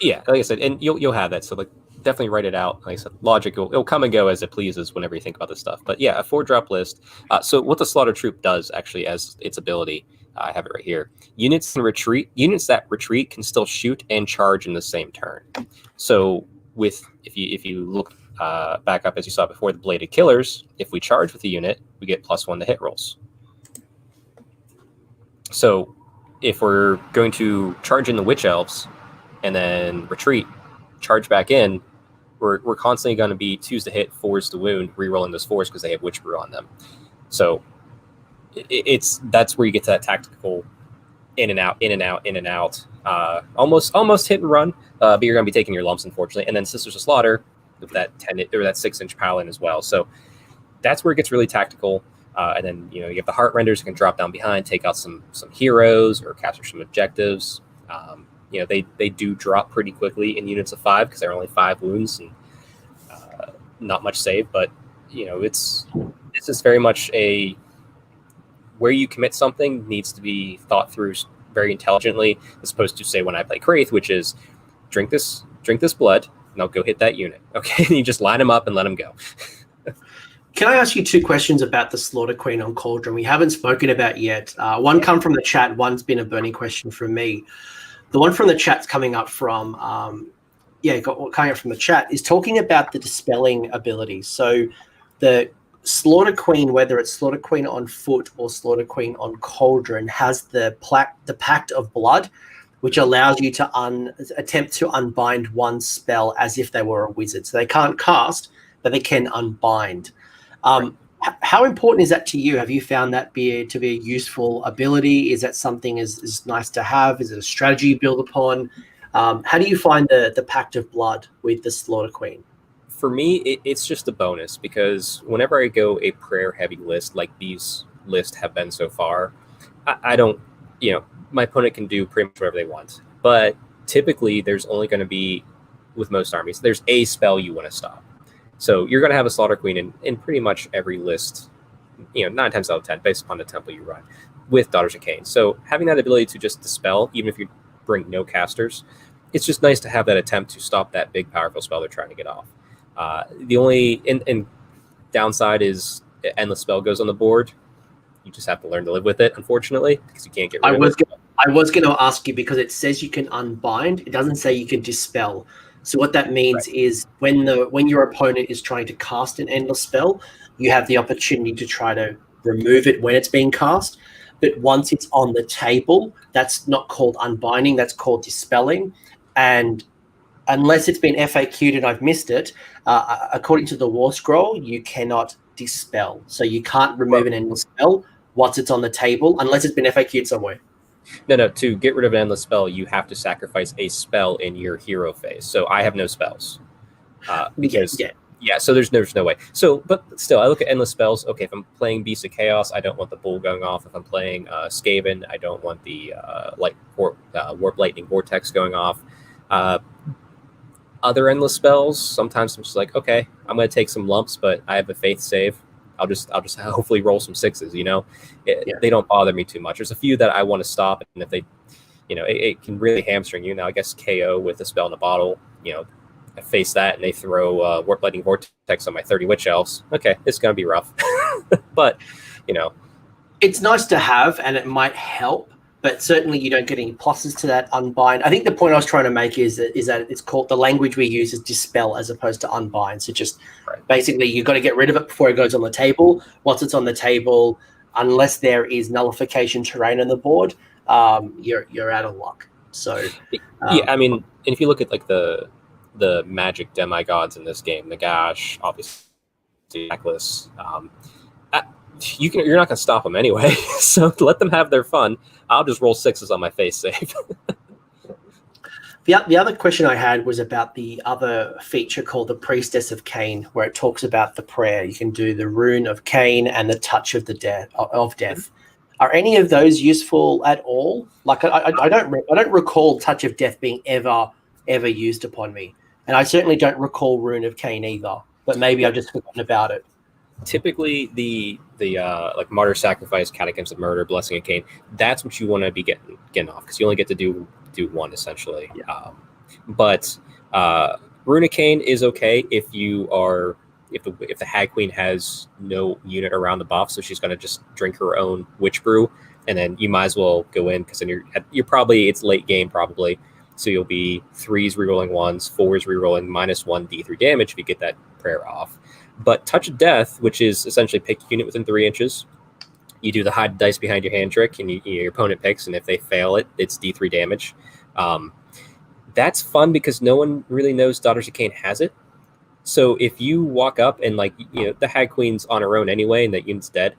Yeah, like I said, and you'll have that. So like definitely write it out. Like I said, logic, it'll come and go as it pleases whenever you think about this stuff. But yeah, a 4-drop list. So what the Slaughter Troop does actually as its ability, I have it right here. Units that retreat can still shoot and charge in the same turn. So if you look back up as you saw before, the Bladed Killers, if we charge with a unit, we get +1 to hit rolls. So if we're going to charge in the Witch Elves and then retreat, charge back in, we're constantly going to be 2s to hit, 4s to wound, re-rolling those 4s because they have Witch Brew on them. So that's where you get to that tactical in and out, almost hit and run, but you're going to be taking your lumps, unfortunately. And then Sisters of Slaughter with that 6-inch paladin as well. So that's where it gets really tactical. And then you have the Heart Renders who can drop down behind, take out some heroes or capture some objectives. They do drop pretty quickly in units of 5 because they're only 5 wounds and not much save. But this is very much where you commit something needs to be thought through very intelligently, as opposed to, say, when I play Kraith, which is drink this blood and I'll go hit that unit. Okay, and you just line them up and let them go. Can I ask you 2 questions about the Slaughter Queen on Cauldron we haven't spoken about yet? One come from the chat, one's been a burning question from me. The one from the chat's coming up from coming up from the chat is talking about the dispelling ability. So the Slaughter Queen, whether it's Slaughter Queen on foot or Slaughter Queen on Cauldron, has the Pact of Blood, which allows you to attempt to unbind one spell as if they were a wizard. So they can't cast, but they can unbind. How important is that to you? Have you found that to be a useful ability? Is that something is nice to have? Is it a strategy you build upon? How do you find the Pact of Blood with the Slaughter Queen? For me, it's just a bonus, because whenever I go a prayer-heavy list like these lists have been so far, I don't, my opponent can do pretty much whatever they want. But typically, there's only going to be, with most armies, there's a spell you want to stop. So you're going to have a Slaughter Queen in pretty much every list, 9 times out of 10, based upon the temple you run, with Daughters of Khaine. So having that ability to just dispel, even if you bring no casters, it's just nice to have that attempt to stop that big, powerful spell they're trying to get off. The only downside is Endless Spell goes on the board. You just have to learn to live with it, unfortunately, because you can't get rid of it. I was going to ask you, because it says you can unbind. It doesn't say you can dispel. So what that means is when your opponent is trying to cast an Endless Spell, you have the opportunity to try to remove it when it's being cast. But once it's on the table, that's not called unbinding. That's called dispelling. And unless it's been FAQ'd and I've missed it, according to the War Scroll, you cannot dispel. So you can't remove an Endless Spell once it's on the table, unless it's been FAQ'd somewhere. No. To get rid of an Endless Spell, you have to sacrifice a spell in your hero phase. So I have no spells. So there's no way. So, but still, I look at Endless Spells. Okay, if I'm playing Beast of Chaos, I don't want the Bull going off. If I'm playing Skaven, I don't want the Warp Lightning Vortex going off. Other Endless Spells, sometimes I'm just like, okay, I'm going to take some lumps, but I have a Faith save. I'll just hopefully roll some 6s. They don't bother me too much. There's a few that I want to stop, and if they, it can really hamstring you. Now, I guess KO with a spell in a bottle, I face that and they throw Warp Lightning Vortex on my 30 Witch Elves. Okay, it's going to be rough, but it's nice to have, and it might help. But certainly you don't get any pluses to that unbind. I think the point I was trying to make is that it's called, the language we use is dispel as opposed to unbind. So just basically you've got to get rid of it before it goes on the table. Once it's on the table, unless there is nullification terrain on the board, you're out of luck. So I mean, and if you look at like the magic demigods in this game, Nagash, obviously Necklace, you're not going to stop them anyway. So let them have their fun. I'll just roll 6s on my face save. The other question I had was about the other feature called the Priestess of Khaine, where it talks about the prayer. You can do the Rune of Khaine and the Touch of Death. Are any of those useful at all? Like I don't recall Touch of Death being ever used upon me, and I certainly don't recall Rune of Khaine either. But maybe I've just forgotten about it. Typically, the like Martyr Sacrifice, Catechins of Murder, Blessing of Khaine, that's what you want to be getting off, because you only get to do one essentially. Yeah. But Runic-Khaine is okay if you are if the Hag Queen has no unit around the buff, so she's going to just drink her own Witch Brew, and then you might as well go in because then you're probably it's late game probably, so you'll be 3s rerolling 1s, 4s rerolling -1 D3 damage if you get that prayer off. But Touch of Death, which is essentially pick a unit within 3 inches, you do the hide dice behind your hand trick, and your opponent picks, and if they fail it, it's D3 damage. That's fun because no one really knows Daughters of Khaine has it. So if you walk up and the Hag Queen's on her own anyway, and that unit's dead,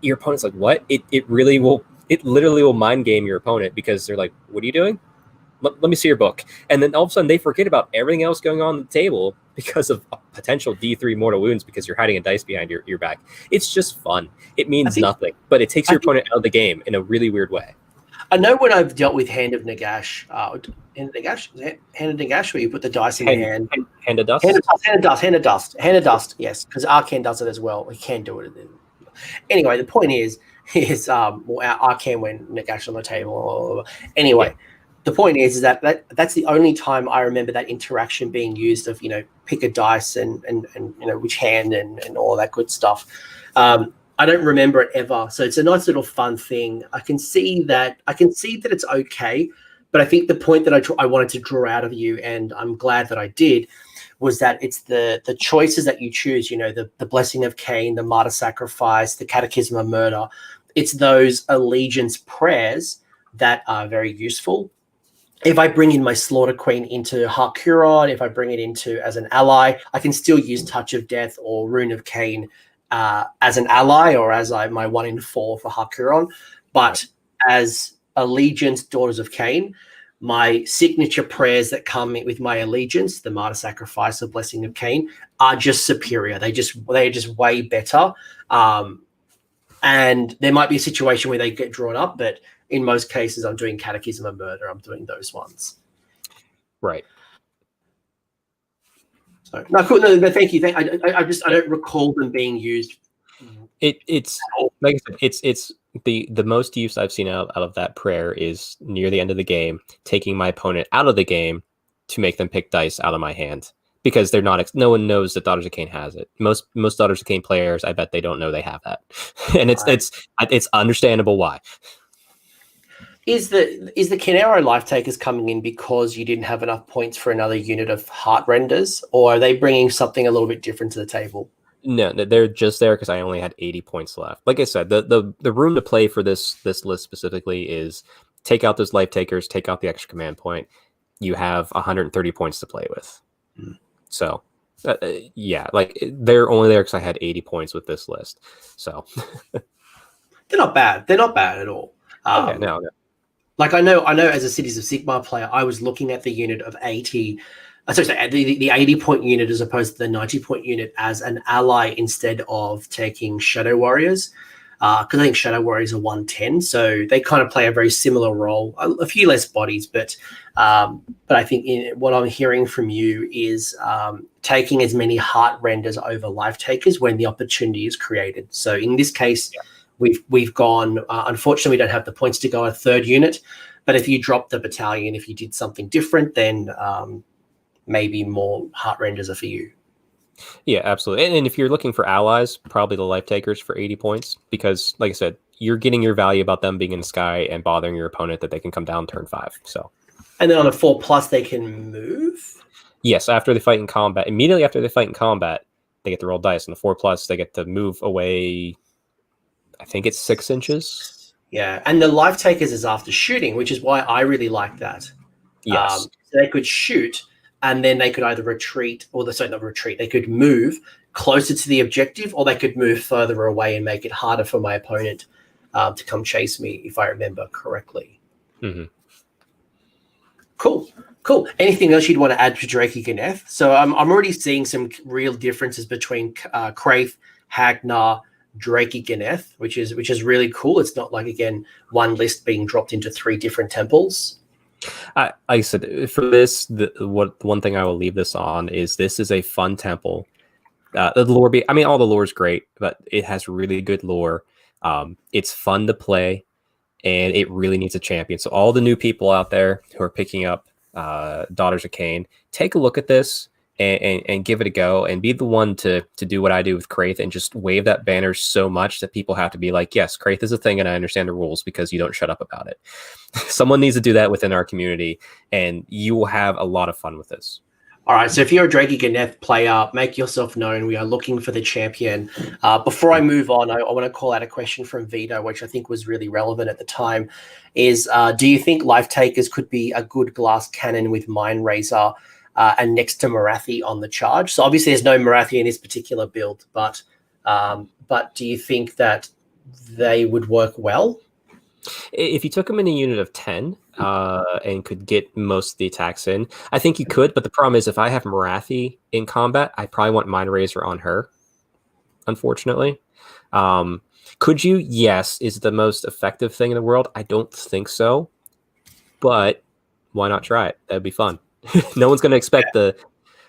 your opponent's like, "What?" It literally will mind game your opponent because they're like, "What are you doing? Let me see your book." And then all of a sudden they forget about everything else going on the table because of potential D3 mortal wounds because you're hiding a dice behind your back. It's just fun. It means nothing, but it takes your opponent out of the game in a really weird way. I know when I've dealt with Hand of Nagash, Hand of Nagash, where you put the dice in your hand. Hand of Dust? Hand of Dust, yes, because Arcane does it as well. We can do it. Anyway, the point is Arcane when Nagash on the table. Anyway, the point is that's the only time I remember that interaction being used of, pick a dice and which hand and all that good stuff. I don't remember it ever, so it's a nice little fun thing. I can see that it's okay, but I think the point that I wanted to draw out of you, and I'm glad that I did, was that it's the choices that you choose. The Blessing of Khaine, the Martyr Sacrifice, the Catechism of Murder. It's those allegiance prayers that are very useful. If I bring in my Slaughter Queen into Hagg-Nar, if I bring it into as an ally, I can still use Touch of Death or Rune of Khaine as an ally or as my 1 in 4 for Hagg-Nar. But as Allegiance, Daughters of Khaine, my signature prayers that come with my Allegiance, the Martyr Sacrifice, the Blessing of Khaine, are just superior. They're just way better. And there might be a situation where they get drawn up, but in most cases, I'm doing Catechism of Murder. I'm doing those ones. Right. So no, cool. No, thank you. I don't recall them being used. It's like I said, it's the most use I've seen out of that prayer is near the end of the game, taking my opponent out of the game to make them pick dice out of my hand because they're not. No one knows that Daughters of Khaine has it. Most Daughters of Khaine players, I bet they don't know they have that, and it's understandable why. Is the Khainero Life Takers coming in because you didn't have enough points for another unit of Heart Renders, or are they bringing something a little bit different to the table? No, they're just there because I only had 80 points left. Like I said, the room to play for this list specifically is take out those Life Takers, take out the extra command point. You have 130 points to play with. So, yeah, like they're only there because I had 80 points with this list. So they're not bad. They're not bad at all. No. Like I know as a Cities of Sigmar player, I was looking at the unit of 80, the 80-point unit as opposed to the 90-point unit as an ally instead of taking Shadow Warriors, because I think Shadow Warriors are 110, so they kind of play a very similar role, a few less bodies, but I think what I'm hearing from you is taking as many Heart Renders over Life Takers when the opportunity is created. So in this case, we've gone, unfortunately, we don't have the points to go a third unit, but if you drop the battalion, if you did something different, then maybe more Heart Renders are for you. Yeah, absolutely. And if you're looking for allies, probably the Life Takers for 80 points, because like I said, you're getting your value about them being in the sky and bothering your opponent that they can come down turn 5. So, and then on a 4+, they can move? Yes, after they fight in combat, immediately after they fight in combat, they get to roll dice. And the 4+, they get to move away, I think it's 6 inches. Yeah, and the Life Takers is after shooting, which is why I really like that. Yes. So they could shoot, and then they could either retreat, they could move closer to the objective, or they could move further away and make it harder for my opponent to come chase me, if I remember correctly. Mm-hmm. Cool. Anything else you'd want to add to Draichi-Ganeth? So I'm already seeing some real differences between Kraith, Hagg-Nar, Draichi-Ganeth, which is really cool. It's not like, again, one list being dropped into 3 different temples. Like I said, for this, one thing I will leave this on is this is a fun temple. The lore, all the lore is great, but it has really good lore. It's fun to play, and it really needs a champion. So all the new people out there who are picking up Daughters of Khaine, take a look at this and give it a go, and be the one to do what I do with Kraith and just wave that banner so much that people have to be like, yes, Kraith is a thing and I understand the rules, because you don't shut up about it. Someone needs to do that within our community, and you will have a lot of fun with this. All right, so if you're a Draichi-Ganeth player, make yourself known. We are looking for the champion. Before I move on, I want to call out a question from Vito, which I think was really relevant at the time, is do you think Life Takers could be a good glass cannon with Mind Razor and next to Morathi on the charge? So obviously there's no Morathi in this particular build, but do you think that they would work well? If you took them in a unit of 10 and could get most of the attacks in, I think you could. But the problem is, if I have Morathi in combat, I probably want Mind Razor on her, unfortunately. Could you? Yes. Is it the most effective thing in the world? I don't think so. But why not try it? That'd be fun. No one's going to expect the...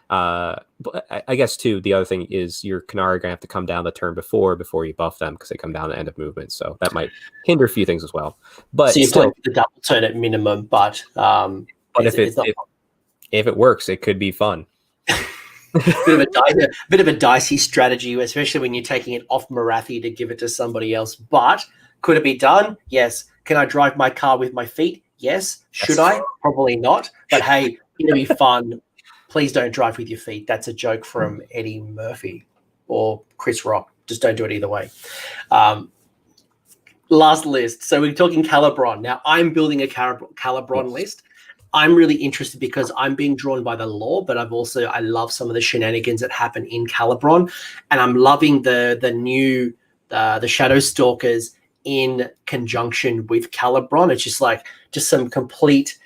but I guess, too, the other thing is your Khailebron are going to have to come down the turn before you buff them, because they come down at the end of movement. So that might hinder a few things as well. But so you've got the double turn at minimum, but if it works, it could be fun. bit of a dicey strategy, especially when you're taking it off Morathi to give it to somebody else. But could it be done? Yes. Can I drive my car with my feet? Yes. Should I? Probably not. But hey, it'll be fun. Please don't drive with your feet. That's a joke from Eddie Murphy or Chris Rock. Just don't do it either way. Last list. So we're talking Khailebron. Now, I'm building a Khailebron list. I'm really interested because I'm being drawn by the lore, but I love some of the shenanigans that happen in Khailebron, and I'm loving the new the Shadow Stalkers in conjunction with Khailebron. It's just some complete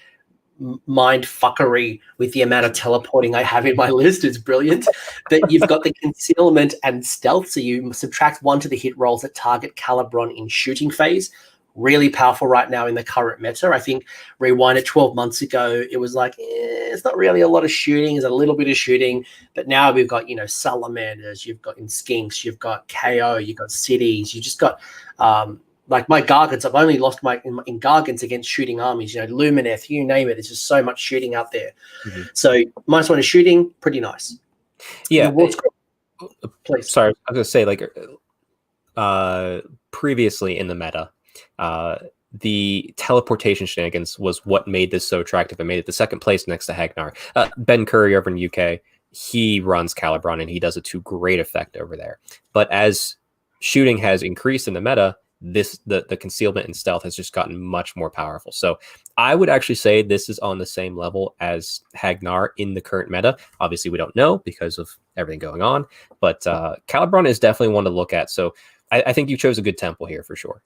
mind fuckery with the amount of teleporting I have in my list. It's brilliant. But you've got the concealment and stealth, so you subtract 1 to the hit rolls that target Khailebron in shooting phase. Really powerful right now in the current meta. I think rewind it 12 months ago, it was like, it's not really a lot of shooting, it's a little bit of shooting. But now we've got, salamanders, you've got skinks, you've got KO, you've got cities, you just got like my Gargants. I've only lost in Gargants against shooting armies, Lumineth, you name it. There's just so much shooting out there. Mm-hmm. So -1 is shooting, pretty nice. Yeah. Please. Sorry, I was going to say, previously in the meta, the teleportation shenanigans was what made this so attractive and made it the second place next to Hagg-Nar. Ben Curry over in UK, he runs Khailebron and he does it to great effect over there. But as shooting has increased in the meta, the concealment and stealth has just gotten much more powerful. So I would actually say this is on the same level as Hagg-Nar in the current meta. Obviously, we don't know because of everything going on, but Khailebron is definitely one to look at. So I think you chose a good temple here for sure.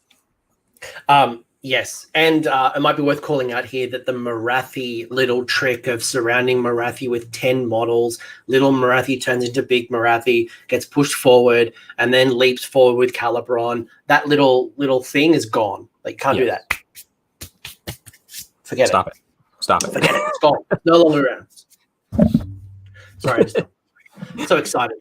Yes, and it might be worth calling out here that the Morathi little trick of surrounding Morathi with 10 models, little Morathi turns into big Morathi, gets pushed forward, and then leaps forward with Khailebron. That little thing is gone. Like, can't do that. Forget it. Stop it. Forget it. It's gone. No longer around. Sorry, so excited.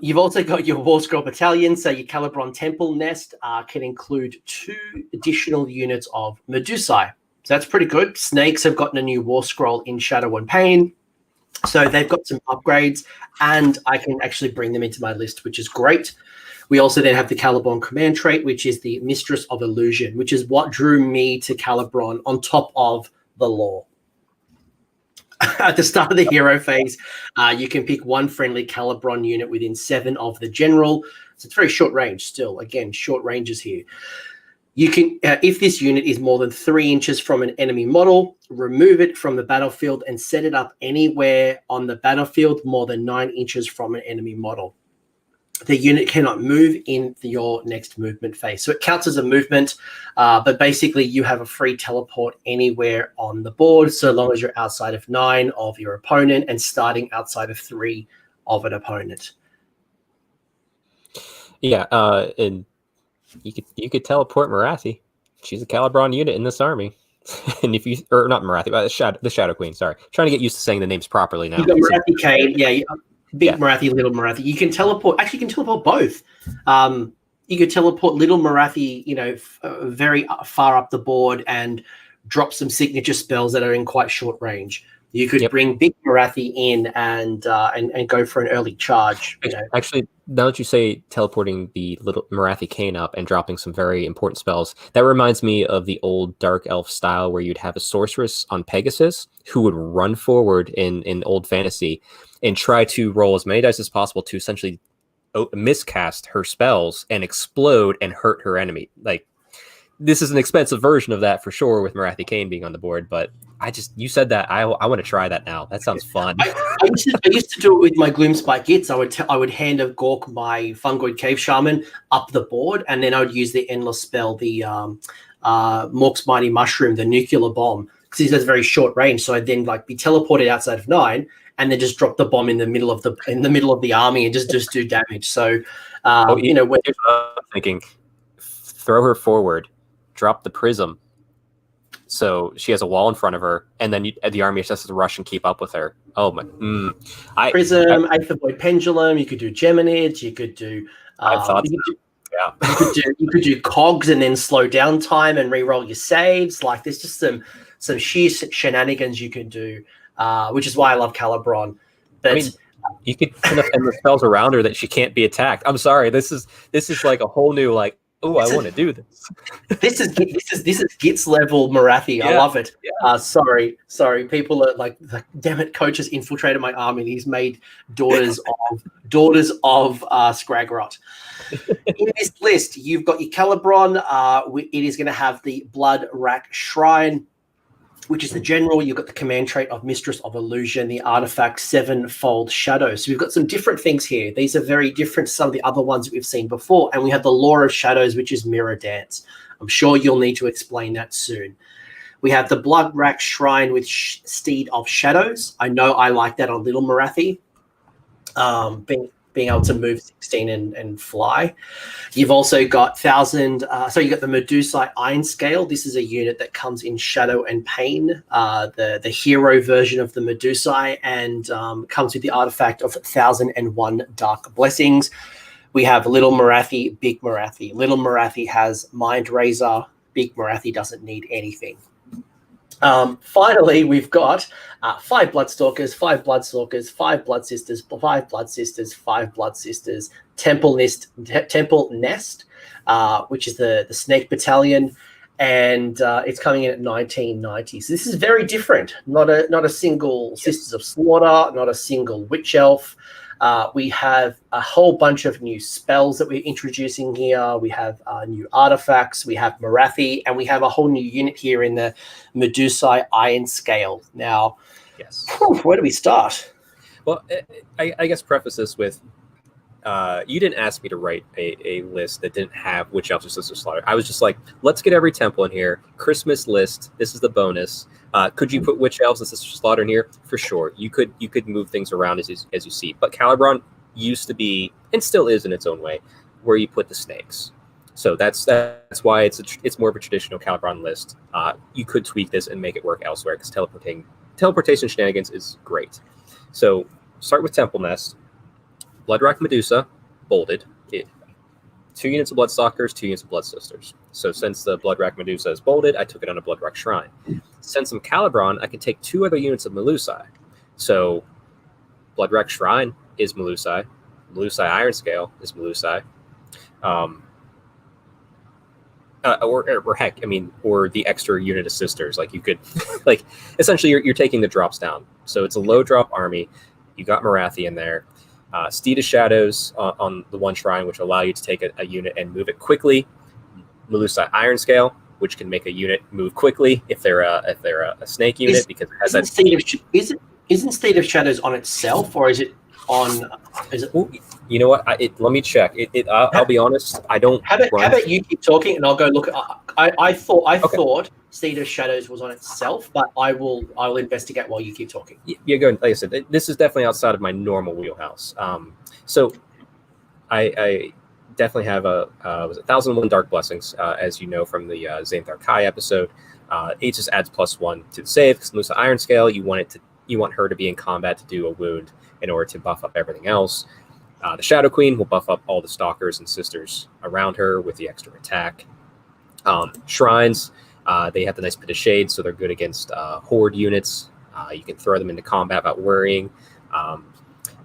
You've also got your War Scroll Battalion, so your Khailebron Temple Nest can include 2 additional units of Medusae. So that's pretty good. Snakes have gotten a new War Scroll in Shadow and Pain, so they've got some upgrades, and I can actually bring them into my list, which is great. We also then have the Khailebron Command trait, which is the Mistress of Illusion, which is what drew me to Khailebron on top of the lore. At the start of the hero phase, you can pick 1 friendly Khailebron unit within 7 of the general. So it's very short range still. Again, short ranges here. You can, if this unit is more than 3 inches from an enemy model, remove it from the battlefield and set it up anywhere on the battlefield more than 9 inches from an enemy model. The unit cannot move in your next movement phase. So it counts as a movement, but basically you have a free teleport anywhere on the board so long as you're outside of 9 of your opponent and starting outside of 3 of an opponent. Yeah, and you could teleport Morathi. She's a Khailebron unit in this army. And if you, or not Morathi, the Shadow Queen, sorry. Trying to get used to saying the names properly now. You've got Morathi-Khaine, Big Morathi, little Morathi. You can teleport. Actually, you can teleport both. You could teleport little Morathi, very far up the board, and drop some signature spells that are in quite short range. You could bring big Morathi in and go for an early charge. Actually, now that you say teleporting the little Morathi-Khaine up and dropping some very important spells, that reminds me of the old Dark Elf style where you'd have a sorceress on Pegasus who would run forward in old fantasy and try to roll as many dice as possible to essentially miscast her spells and explode and hurt her enemy. Like, this is an expensive version of that for sure with Morathi-Khaine being on the board, but you said that. I want to try that now. That sounds fun. I used to do it with my Gloomspite Gits. I would hand a Gork my Fungoid Cave Shaman up the board, and then I would use the endless spell, the Mork's Mighty Mushroom, the nuclear bomb, because he has very short range. So I'd then be teleported outside of 9, and then just drop the bomb in the middle of the army and just do damage. So when I'm thinking, throw her forward, drop the prism. So she has a wall in front of her, and then the army just has to rush and keep up with her. Oh my! Prism, Aether Void Pendulum. You could do Geminid. You could do. You could do cogs and then slow down time and re-roll your saves. There's just some sheer shenanigans you can do, which is why I love Khailebron. But you could kind of end the spells around her that she can't be attacked. I'm sorry. This is like a whole new oh, I want to do this. This is Gits level Morathi. Yeah, I love it. Yeah. Sorry. People are like, damn it, coach has infiltrated my army and he's made Daughters of Skragrot. In this list, you've got your Khailebron. It is going to have the Blood Rack Shrine, which is the general. You've got the command trait of Mistress of Illusion, the artifact Sevenfold Shadow. So we've got some different things here. These are very different to some of the other ones that we've seen before. And we have the Law of Shadows, which is Mirror Dance. I'm sure you'll need to explain that soon. We have the Blood Rack Shrine with Steed of Shadows. I know I like that on Little Morathi. Being able to move 16 and fly. You've also got you got the Medusa Iron Scale. This is a unit that comes in Shadow and Pain, the hero version of the Medusa, and comes with the artifact of 1001 Dark Blessings. We have Little Morathi, Big Morathi. Little Morathi has Mind Razor. Big Morathi doesn't need anything. Finally, we've got 5 Bloodstalkers, 5 Bloodstalkers, 5 Blood Sisters, 5 Blood Sisters, 5 Blood Sisters, Temple Nest, which is the Snake Battalion, and it's coming in at 1990. So this is very different. Not a single Sisters of Slaughter, not a single Witch Aelf. We have a whole bunch of new spells that we're introducing here. We have new artifacts. We have Morathi, and we have a whole new unit here in the Medusa Iron Scale. Now, where do we start? Well, I guess preface this with, you didn't ask me to write a list that didn't have Witch Aelf or Sister Slaughter. I was just like, let's get every temple in here. Christmas list. This is the bonus. Could you put Witch Elves and Sister Slaughter in here? For sure. You could move things around as you see. But Khailebron used to be, and still is in its own way, where you put the snakes. So that's why it's more of a traditional Khailebron list. You could tweak this and make it work elsewhere because teleportation shenanigans is great. So start with Temple Nest. Bloodrack Medusa, bolded. 2 units of Bloodstalkers, 2 units of Blood Sisters. So since the Bloodrack Medusa is bolded, I took it on a Bloodrack Shrine. Since I'm Khailebron, I can take 2 other units of Melusai. So Bloodrack Shrine is Melusai. Melusai Iron Scale is Melusai. Or the extra unit of Sisters. Like you could, essentially you're taking the drops down. So it's a low drop army. You got Morathi in there. Steed of Shadows on the one shrine, which allow you to take a unit and move it quickly. Melusai Iron Scale, which can make a unit move quickly if they're a snake unit, because it has that. Isn't Steed of Shadows on itself, or is it on? Ooh, you know what? Let me check. I'll be honest. I don't. How about you keep talking and I'll go look. I thought Steed of Shadows was on itself, but I'll investigate while you keep talking. Yeah, go ahead. Like I said, this is definitely outside of my normal wheelhouse. So I definitely have a 1001 Dark Blessings, as you know from the Xanathar Kai episode. It just adds +1 to the save because Melusa Iron Scale. You want her to be in combat to do a wound in order to buff up everything else. The Shadow Queen will buff up all the Stalkers and Sisters around her with the extra attack. Shrines, They have the nice bit of shade, so they're good against horde units. You can throw them into combat without worrying.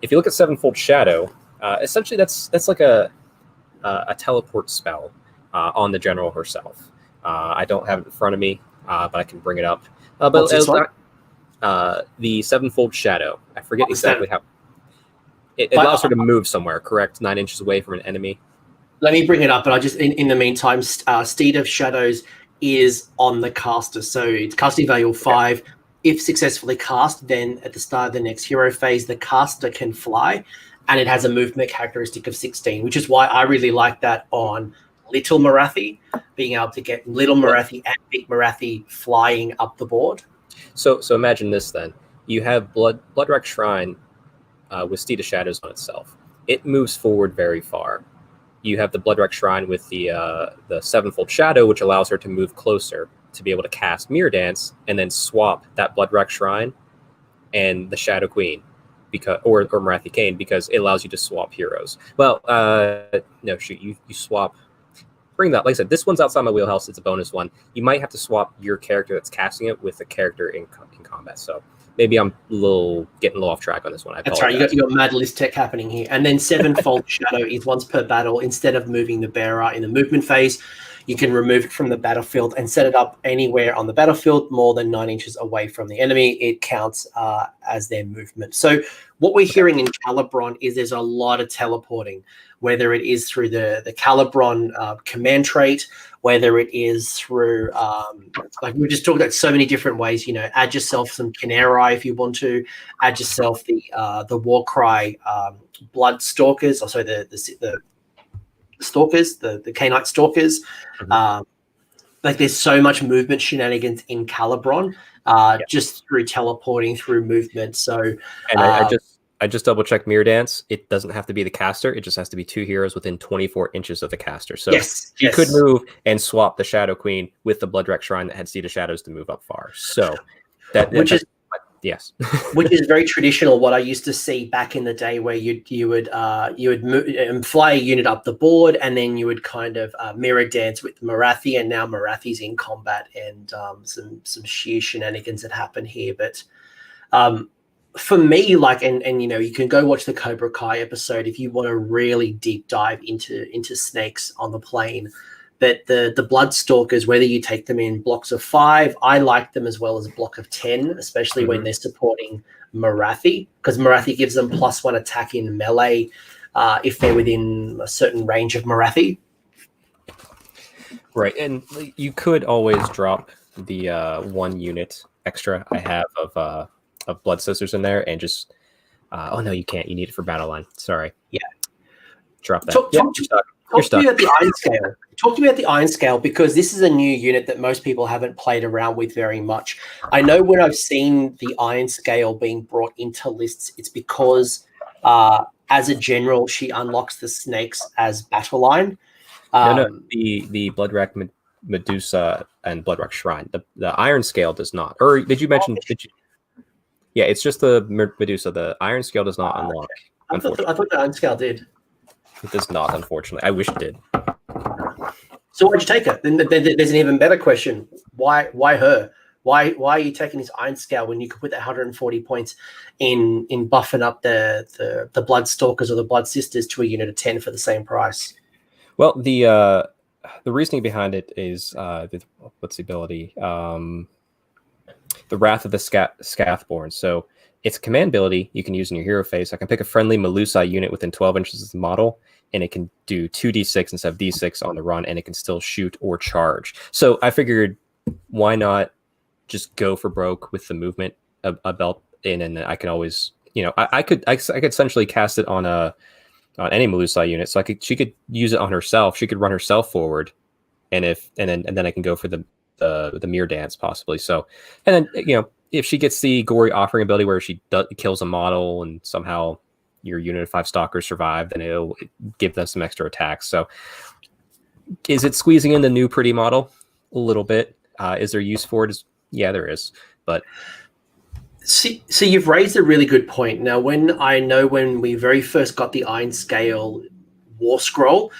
If you look at Sevenfold Shadow, essentially that's like a teleport spell on the general herself. I don't have it in front of me, but I can bring it up. What's this one? The Sevenfold Shadow. I forget exactly how. It allows her to move somewhere, correct? 9 inches away from an enemy. Let me bring it up, but I just in the meantime, Steed of Shadows is on the caster, so it's casting value of 5. Okay. If successfully cast, then at the start of the next hero phase, the caster can fly, and it has a movement characteristic of 16, which is why I really like that on Little Morathi, being able to get Little Morathi and Big Morathi flying up the board. So imagine this then. You have Bloodwreck Shrine with Steed of Shadows on itself. It moves forward very far. You have the Bloodwreck Shrine with the Sevenfold Shadow, which allows her to move closer to be able to cast Mirror Dance and then swap that Bloodwreck Shrine and the Shadow Queen, or Morathi-Khaine, because it allows you to swap heroes. Well, no, shoot, you swap. Bring that. Like I said, this one's outside my wheelhouse. It's a bonus one. You might have to swap your character that's casting it with a character in combat. So maybe I'm getting a little off track on this one. That's right. You got mad list tech happening here. And then Sevenfold Shadow is once per battle. Instead of moving the bearer in the movement phase, you can remove it from the battlefield and set it up anywhere on the battlefield more than 9 inches away from the enemy. It counts as their movement. So what we're hearing in Khailebron is there's a lot of teleporting, whether it is through the Khailebron command trait, whether it is through, like we just talked about so many different ways, add yourself some Canary if you want to, add yourself the Warcry Blood Stalkers, also the Stalkers, the Khainite Stalkers. Mm-hmm. Like there's so much movement shenanigans in Khailebron, just through teleporting, through movement. So, and I just double checked Mirror Dance. It doesn't have to be the caster. It just has to be 2 heroes within 24 inches of the caster. So you could move and swap the Shadow Queen with the Bloodwreck Shrine that had Seed of Shadows to move up far. So yes, which is very traditional. What I used to see back in the day, where you would fly a unit up the board, and then you would kind of mirror dance with Morathi, and now Morathi's in combat, and some sheer shenanigans that happen here. But for me, like, and you can go watch the Cobra Kai episode if you want to really deep dive into snakes on the plane. But the Bloodstalkers, whether you take them in blocks of 5, I like them as well as a block of 10, especially when they're supporting Morathi, because Morathi gives them +1 attack in melee if they're within a certain range of Morathi. Right, and you could always drop the 1 unit extra I have of Blood Sisters in there and just... oh, no, you can't. You need it for Battle Line. Sorry. Yeah. Drop that. Talk to me about the Iron Scale. Talk to me about the Iron Scale, because this is a new unit that most people haven't played around with very much. I know when I've seen the Iron Scale being brought into lists, it's because as a general, she unlocks the snakes as battle line. No, the Bloodwreck Medusa and Bloodwreck Shrine. The Iron Scale does not. Or did you mention? Yeah, it's just the Medusa. The Iron Scale does not unlock. I thought the Iron Scale did. It does not, unfortunately. I wish it did. So why'd you take it? Then there's an even better question. Why her? Why are you taking this Iron Scale when you could put that 140 points in buffing up the Blood Stalkers or the Blood Sisters to a unit of 10 for the same price? Well, the reasoning behind it is what's the ability? The Wrath of the Scathborn. So it's a command ability you can use in your hero phase. I can pick a friendly Melusi unit within 12 inches of the model, and it can do 2d6 instead of d6 on the run, and it can still shoot or charge. So I figured, why not just go for broke with the movement a belt in, and I can always, I could essentially cast it on any Melusi unit. So she could use it on herself. She could run herself forward, and then I can go for the Mirror Dance possibly. So, and then if she gets the Gory Offering ability where she kills a model and somehow your unit of 5 stalkers survive, then it'll give them some extra attacks. So is it squeezing in the new pretty model? A little bit. Is there use for it? Yeah, there is. But see, so you've raised a really good point. Now, when we very first got the Iron Scale War Scroll,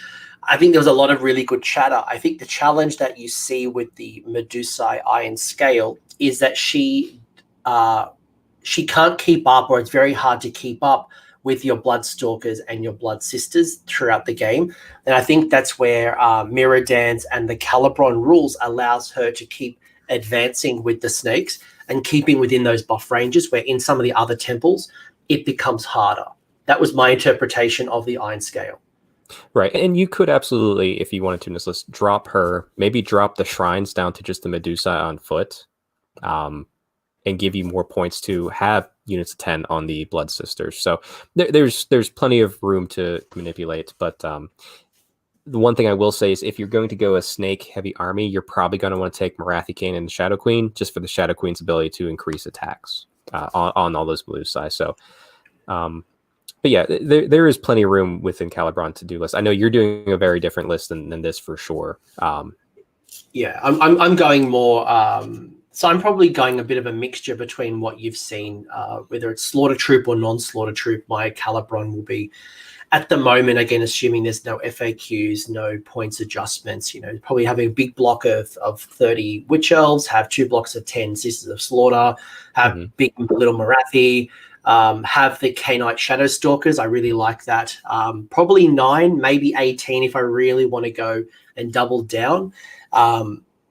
I think there was a lot of really good chatter. I think the challenge that you see with the Medusae Iron Scale is that she can't keep up, or it's very hard to keep up with your Bloodstalkers and your Blood Sisters throughout the game. And I think that's where Mirror Dance and the Khailebron rules allows her to keep advancing with the snakes and keeping within those buff ranges, where in some of the other temples, it becomes harder. That was my interpretation of the Iron Scale. Right. And you could absolutely, if you wanted to in this list, drop her, maybe drop the shrines down to just the Medusa on foot, and give you more points to have units of 10 on the Blood Sisters. So there's plenty of room to manipulate. But the one thing I will say is if you're going to go a snake heavy army, you're probably going to want to take Morathi-Khaine and the Shadow Queen, just for the Shadow Queen's ability to increase attacks on all those Medusae. So, but yeah, there is plenty of room within Khailebron to do list. I know you're doing a very different list than this for sure. Yeah, I'm going more. So I'm probably going a bit of a mixture between what you've seen, whether it's Slaughter Troop or non-Slaughter Troop. My Khailebron will be, at the moment, again, assuming there's no FAQs, no points adjustments, probably having a big block of 30 Witch Elves, have 2 blocks of 10 Sisters of Slaughter, have big little Morathi, have the Khainite Shadow Stalkers. I really like that. Probably 9, maybe 18 if I really want to go and double down,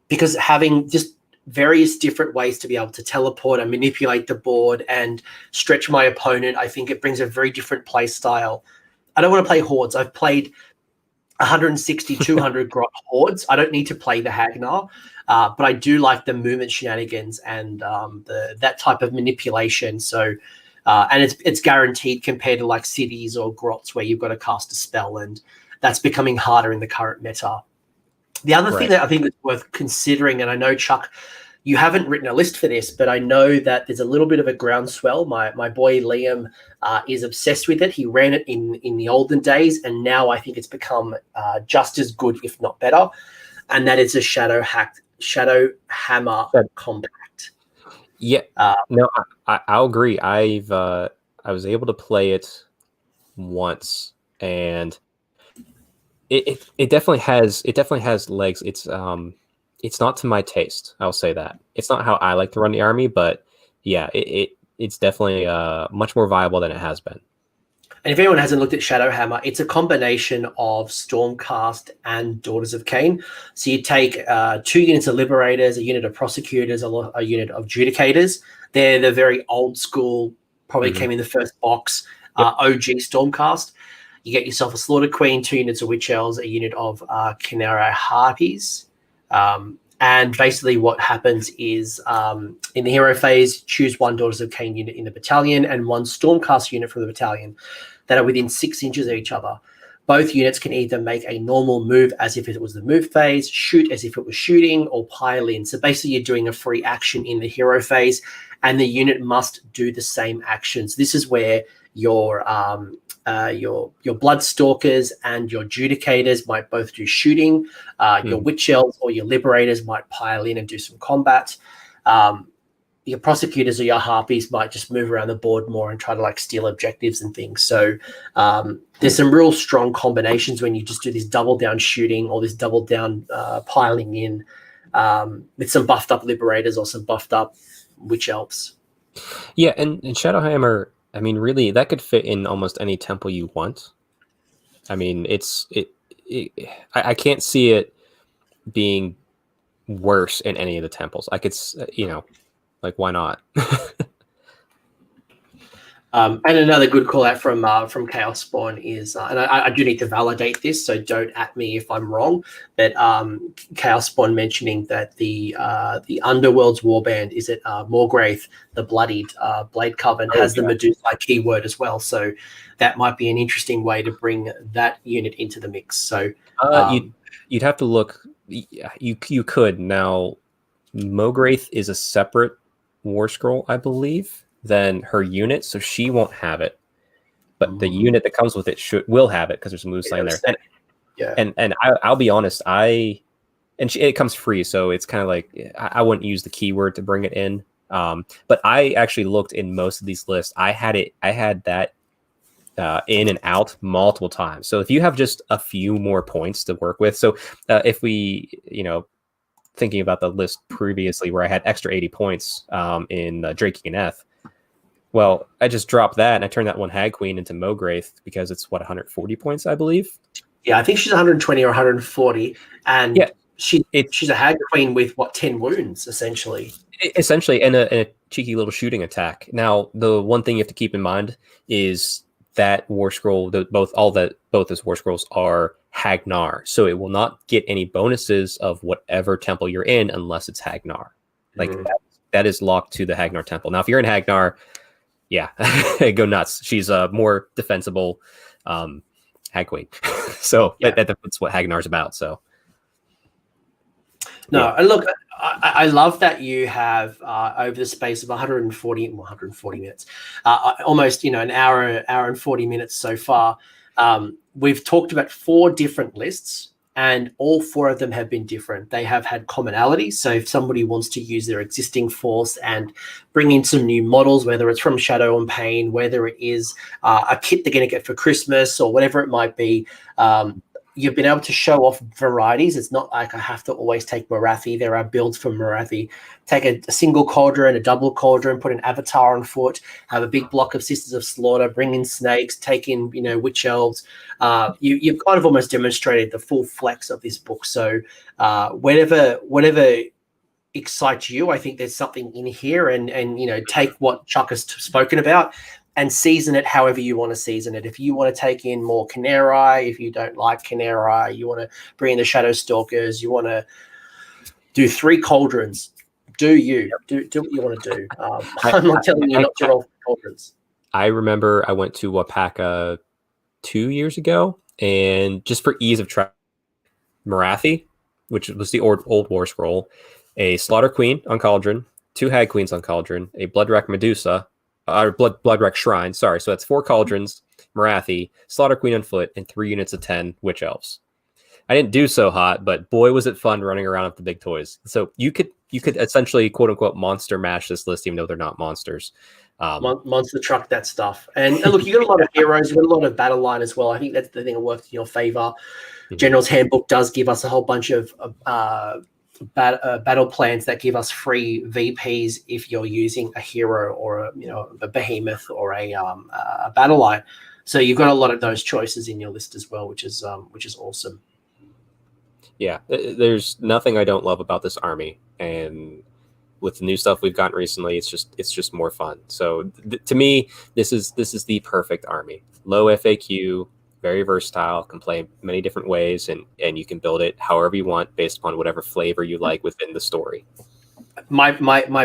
because having just various different ways to be able to teleport and manipulate the board and stretch my opponent, I think it brings a very different play style. I don't want to play Hordes. I've played 160, 200 Grot Hordes. I don't need to play the Hagg-Nar, but I do like the movement shenanigans and that type of manipulation. So, and it's guaranteed compared to like cities or grots where you've got to cast a spell, and that's becoming harder in the current meta. The other thing that I think is worth considering, and I know, Chuck, you haven't written a list for this, but I know that there's a little bit of a groundswell. My boy Liam is obsessed with it. He ran it in the olden days, and now I think it's become just as good, if not better. And that is a Shadow Hammer Compact. Yeah, no, I'll agree. I was able to play it once, and it definitely has legs. It's not to my taste. I'll say that. It's not how I like to run the army, but yeah, it's definitely much more viable than it has been. And if anyone hasn't looked at Shadowhammer, it's a combination of Stormcast and Daughters of Khaine. So you take 2 units of Liberators, a unit of Prosecutors, a unit of Judicators. They're the very old school, probably came in the first box, OG Stormcast. You get yourself a Slaughter Queen, 2 units of Witch Elves, a unit of Khainera Harpies. And basically what happens is in the hero phase, choose 1 Daughters of Khaine unit in the battalion and 1 Stormcast unit from the battalion that are within 6 inches of each other. Both units can either make a normal move as if it was the move phase, shoot as if it was shooting, or pile in. So basically you're doing a free action in the hero phase, and the unit must do the same actions. This is where your Bloodstalkers and your Judicators might both do shooting. Your Witch Elves or your Liberators might pile in and do some combat. Your Prosecutors or your Harpies might just move around the board more and try to like steal objectives and things. So there's some real strong combinations when you just do this double down shooting or this double down piling in with some buffed up Liberators or some buffed up Witch Elves. Yeah, and Shadowhammer, I mean, really, that could fit in almost any temple you want. I mean, I can't see it being worse in any of the temples. I could, like, why not? And another good call out from Chaos Spawn is, and I do need to validate this, so don't at me if I'm wrong, but Chaos Spawn mentioning that the Underworld's warband, is it Morgraith, the Bloodied Blade Coven, has the Medusa keyword as well, so that might be an interesting way to bring that unit into the mix. So you'd have to look. You could now. Morgraith is a separate war scroll, I believe, than her unit, so she won't have it, but the unit that comes with it will have it because there's a move sign there. And I'll be honest, it comes free, so it's kind of like I wouldn't use the keyword to bring it in. But I actually looked in most of these lists. I had that in and out multiple times. So if you have just a few more points to work with, so if we, thinking about the list previously where I had extra 80 points in Draichi-Ganeth, well, I just dropped that and I turned that one Hag Queen into Mograith because it's 140 points, I believe. Yeah, I think she's 120 or 140, and yeah, she's a Hag Queen with 10 wounds essentially. Essentially, and a cheeky little shooting attack. Now, the one thing you have to keep in mind is that War Scroll, both those War Scrolls are Hagg-Nar, so it will not get any bonuses of whatever temple you're in unless it's Hagg-Nar. Like that is locked to the Hagg-Nar temple. Now, if you're in Hagg-Nar, yeah, go nuts. She's a more defensible Hag Queen. So that's what Hagg-Nar's about. So. No, and look, I love that you have over the space of 140 minutes, almost an hour and 40 minutes so far. We've talked about 4 different lists, and all 4 of them have been different. They have had commonalities. So if somebody wants to use their existing force and bring in some new models, whether it's from Shadow and Pain, whether it is a kit they're going to get for Christmas or whatever it might be, you've been able to show off varieties. It's not like I have to always take Morathi. There are builds for Morathi. Take a single cauldron, a double cauldron, put an avatar on foot, have a big block of Sisters of Slaughter, bring in snakes, take in, witch elves. You've kind of almost demonstrated the full flex of this book. So whatever excites you, I think there's something in here, and take what Chuck has spoken about and season it however you want to season it. If you want to take in more Khaine, if you don't like Khaine, you want to bring in the Shadow Stalkers, you want to do 3 cauldrons, do what you want to do. I'm not telling you not to roll cauldrons. I remember I went to Wapaka 2 years ago, and just for ease of track, Morathi, which was the old War Scroll, a Slaughter Queen on Cauldron, 2 Hag Queens on Cauldron, a Bloodwreck Medusa, Bloodwreck Shrine, sorry. So that's 4 cauldrons, Morathi, Slaughter Queen on foot, and 3 units of 10 Witch Elves. I didn't do so hot, but boy, was it fun running around with the big toys. So you could essentially, quote unquote, monster mash this list, even though they're not monsters. Monster truck that stuff. And look, you got a lot of heroes, you got a lot of battle line as well. I think that's the thing that works in your favor. General's Handbook does give us a whole bunch of battle plans that give us free VPs if you're using a hero or a behemoth or a battle line. So you've got a lot of those choices in your list as well, which is awesome. Yeah, there's nothing I don't love about this army, and with the new stuff we've gotten recently, it's just more fun. So to me, this is the perfect army. Low FAQ, very versatile, can play many different ways, and you can build it however you want based upon whatever flavor you like within the story. My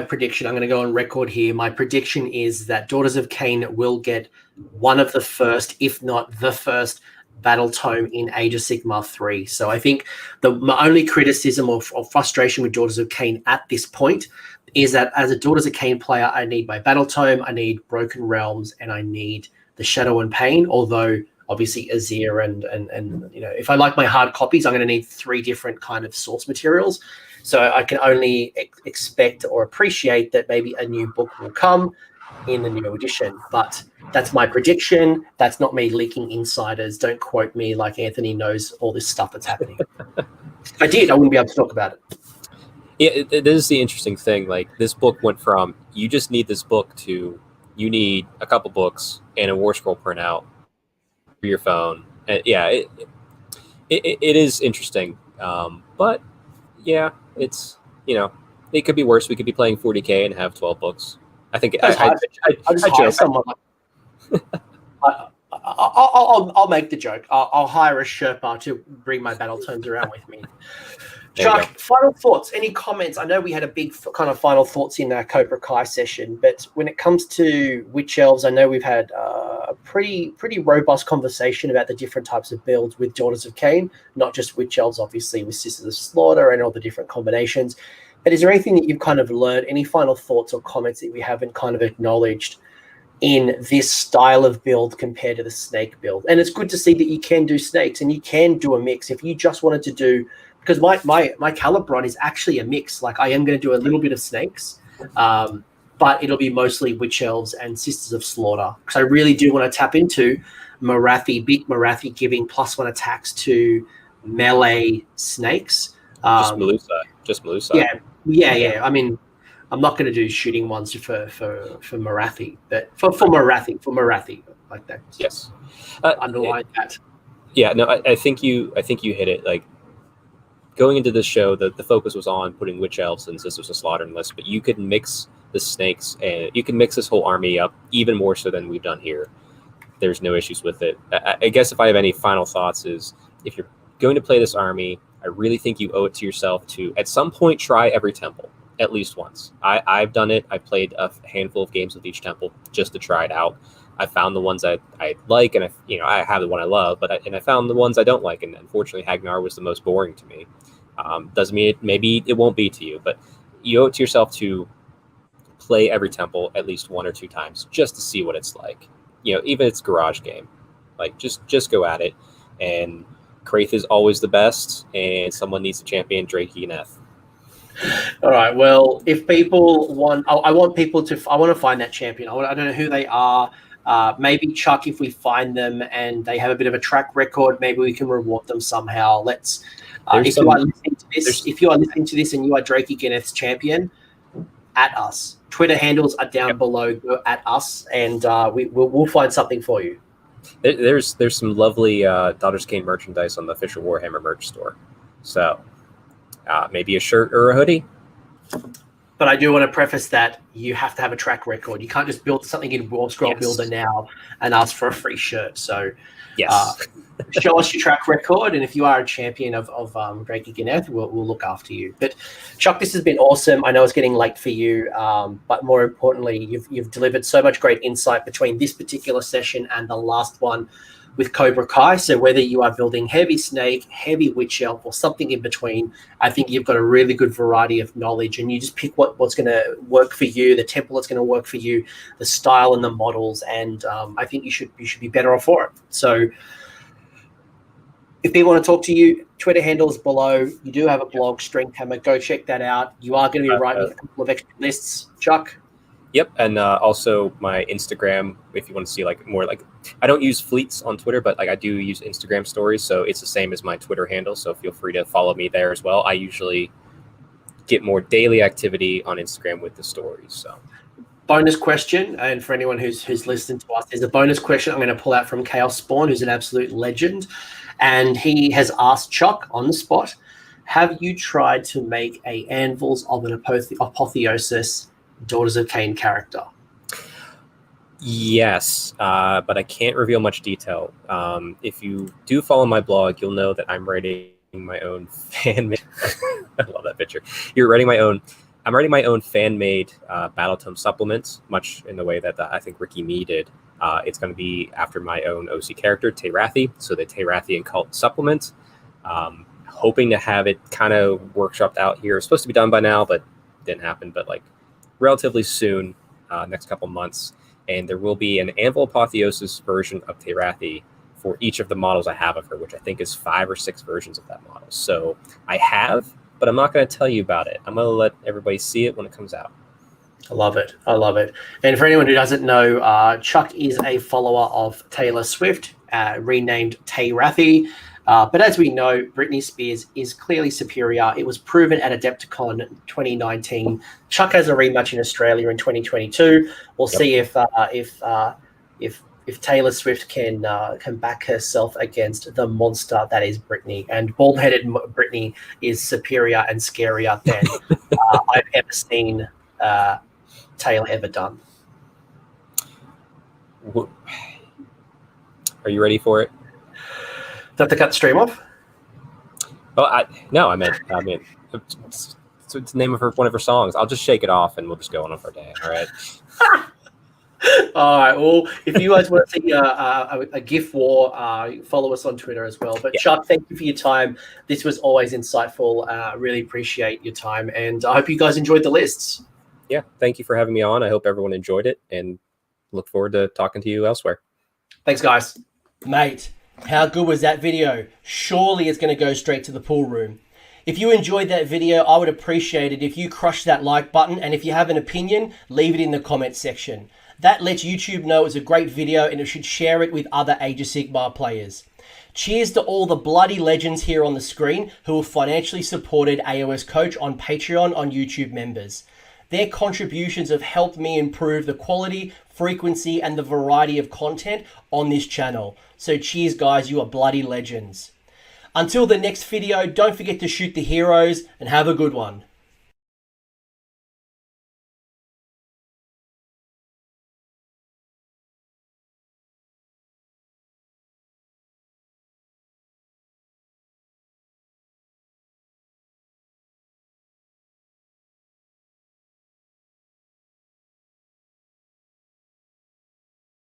prediction, I'm going to go on record here. My prediction is that Daughters of Khaine will get one of the first, if not the first, battle tome in Age of Sigmar 3. So I think my only criticism or frustration with Daughters of Khaine at this point is that as a Daughters of Khaine player, I need my battle tome, I need Broken Realms, and I need the Shadow and Pain, although obviously Azir and if I like my hard copies, I'm going to need 3 different kind of source materials. So I can only expect or appreciate that maybe a new book will come in the new edition. But that's my prediction. That's not me leaking insiders. Don't quote me like Anthony knows all this stuff that's happening. If I did, I wouldn't be able to talk about it. Yeah, it is the interesting thing. Like, this book went from you just need this book to you need a couple books and a War Scroll printout for your phone. And yeah, it is interesting. But yeah, it's, it could be worse. We could be playing 40K and have 12 books. I think I'll make the joke. I'll hire a Sherpa to bring my battle tomes around with me. Chuck, final thoughts, any comments? I know we had a big kind of final thoughts in our Cobra Kai session, but when it comes to Witch Elves, I know we've had a pretty robust conversation about the different types of builds with Daughters of Khaine, not just Witch Elves, obviously, with Sisters of Slaughter and all the different combinations. But is there anything that you've kind of learned, any final thoughts or comments that we haven't kind of acknowledged in this style of build compared to the snake build? And it's good to see that you can do snakes and you can do a mix. If you just wanted to do, because my Khailebron is actually a mix. Like, I am going to do a little bit of snakes, but but it'll be mostly Witch Elves and Sisters of Slaughter. Because I really do want to tap into Morathi, big Morathi giving +1 attacks to melee snakes. Just Melusi. Yeah. I mean, I'm not going to do shooting ones for Morathi, but for Morathi, like that. Yes, underline that. Yeah, no, I think you hit it. Like, going into this show, the focus was on putting Witch Elves and Sisters of Slaughter in list, but you could mix the snakes and you can mix this whole army up even more so than we've done here. There's no issues with it. I guess if I have any final thoughts is, if you're going to play this army, I really think you owe it to yourself to at some point try every temple at least once. I've done it. I played a handful of games with each temple just to try it out. I found the ones I like, and I have the one I love, but I found the ones I don't like, and unfortunately Hagg-Nar was the most boring to me. Doesn't mean maybe it won't be to you, but you owe it to yourself to play every temple at least 1 or 2 times just to see what it's like. Even if it's a garage game, like just go at it. And Kraith is always the best, and someone needs to champion Draichi-Ganeth. All right. Well, if people want, I want to find that champion. I don't know who they are. Maybe Chuck, if we find them and they have a bit of a track record, maybe we can reward them somehow. Let's. If you are listening to this and you are Draichi-Ganeth's champion, at us. Twitter handles are down below. Go at us, and we'll find something for you. There's some lovely Daughters of Khaine merchandise on the official Warhammer merch store. So maybe a shirt or a hoodie. But I do want to preface that you have to have a track record. You can't just build something in War Scroll Builder now and ask for a free shirt. So show us your track record, and if you are a champion of Draichi-Ganeth, we'll look after you. But Chuck, this has been awesome. I know it's getting late for you, but more importantly, you've delivered so much great insight between this particular session and the last one with Cobra Kai. So whether you are building heavy snake, heavy witch elf, or something in between, I think you've got a really good variety of knowledge, and you just pick what's going to work for you, the temple that's going to work for you, the style and the models, and I think you should be better off for it. So if people want to talk to you, Twitter handles below. You do have a blog, Strength Hammer. Go check that out. You are going to be writing a couple of extra lists, Chuck. Yep, and also my Instagram, if you want to see more I don't use fleets on Twitter, but I do use Instagram stories, so it's the same as my Twitter handle, so feel free to follow me there as well. I usually get more daily activity on Instagram with the stories. So bonus question, and for anyone who's listened to us, there's a bonus question I'm going to pull out from Chaos Spawn, who's an absolute legend, and he has asked Chuck on the spot, have you tried to make a Anvils of an Apotheosis Daughters of Khaine character? Yes, but I can't reveal much detail. If you do follow my blog, you'll know that I'm writing my own fan-made. I love that picture. I'm writing my own fan-made Battletome supplements, much in the way that I think Ricky Mee did. It's going to be after my own OC character, Teyrathi, so the Teyrathi and Cult supplement. Hoping to have it kind of workshopped out here. It's supposed to be done by now, but didn't happen. But relatively soon, next couple months, and there will be an Anvil Apotheosis version of Teyrathi for each of the models I have of her, which I think is 5 or 6 versions of that model. So I have, but I'm not going to tell you about it. I'm going to let everybody see it when it comes out. I love it. And for anyone who doesn't know, Chuck is a follower of Taylor Swift, renamed Teyrathi. But as we know, Britney Spears is clearly superior. It was proven at Adepticon 2019. Chuck has a rematch in Australia in 2022. We'll see if Taylor Swift can back herself against the monster that is Britney. And bald-headed Britney is superior and scarier than I've ever seen Taylor ever done. Are you ready for it? Do I have to cut the stream off? Oh, I mean, it's the name of one of her songs. I'll just shake it off and we'll just go on with our day. All right. All right. Well, if you guys want to see a GIF war, follow us on Twitter as well. But Chuck, thank you for your time. This was always insightful. Really appreciate your time, and I hope you guys enjoyed the lists. Yeah, thank you for having me on. I hope everyone enjoyed it, and look forward to talking to you elsewhere. Thanks, guys. Mate, how good was that video? Surely it's going to go straight to the pool room. If you enjoyed that video, I would appreciate it if you crush that like button, and if you have an opinion, leave it in the comments section. That lets YouTube know it's a great video and it should share it with other Age of Sigmar players. Cheers to all the bloody legends here on the screen who have financially supported AOS Coach on Patreon on YouTube members. Their contributions have helped me improve the quality, frequency, and the variety of content on this channel. So cheers guys, you are bloody legends. Until the next video, don't forget to shoot the heroes and have a good one.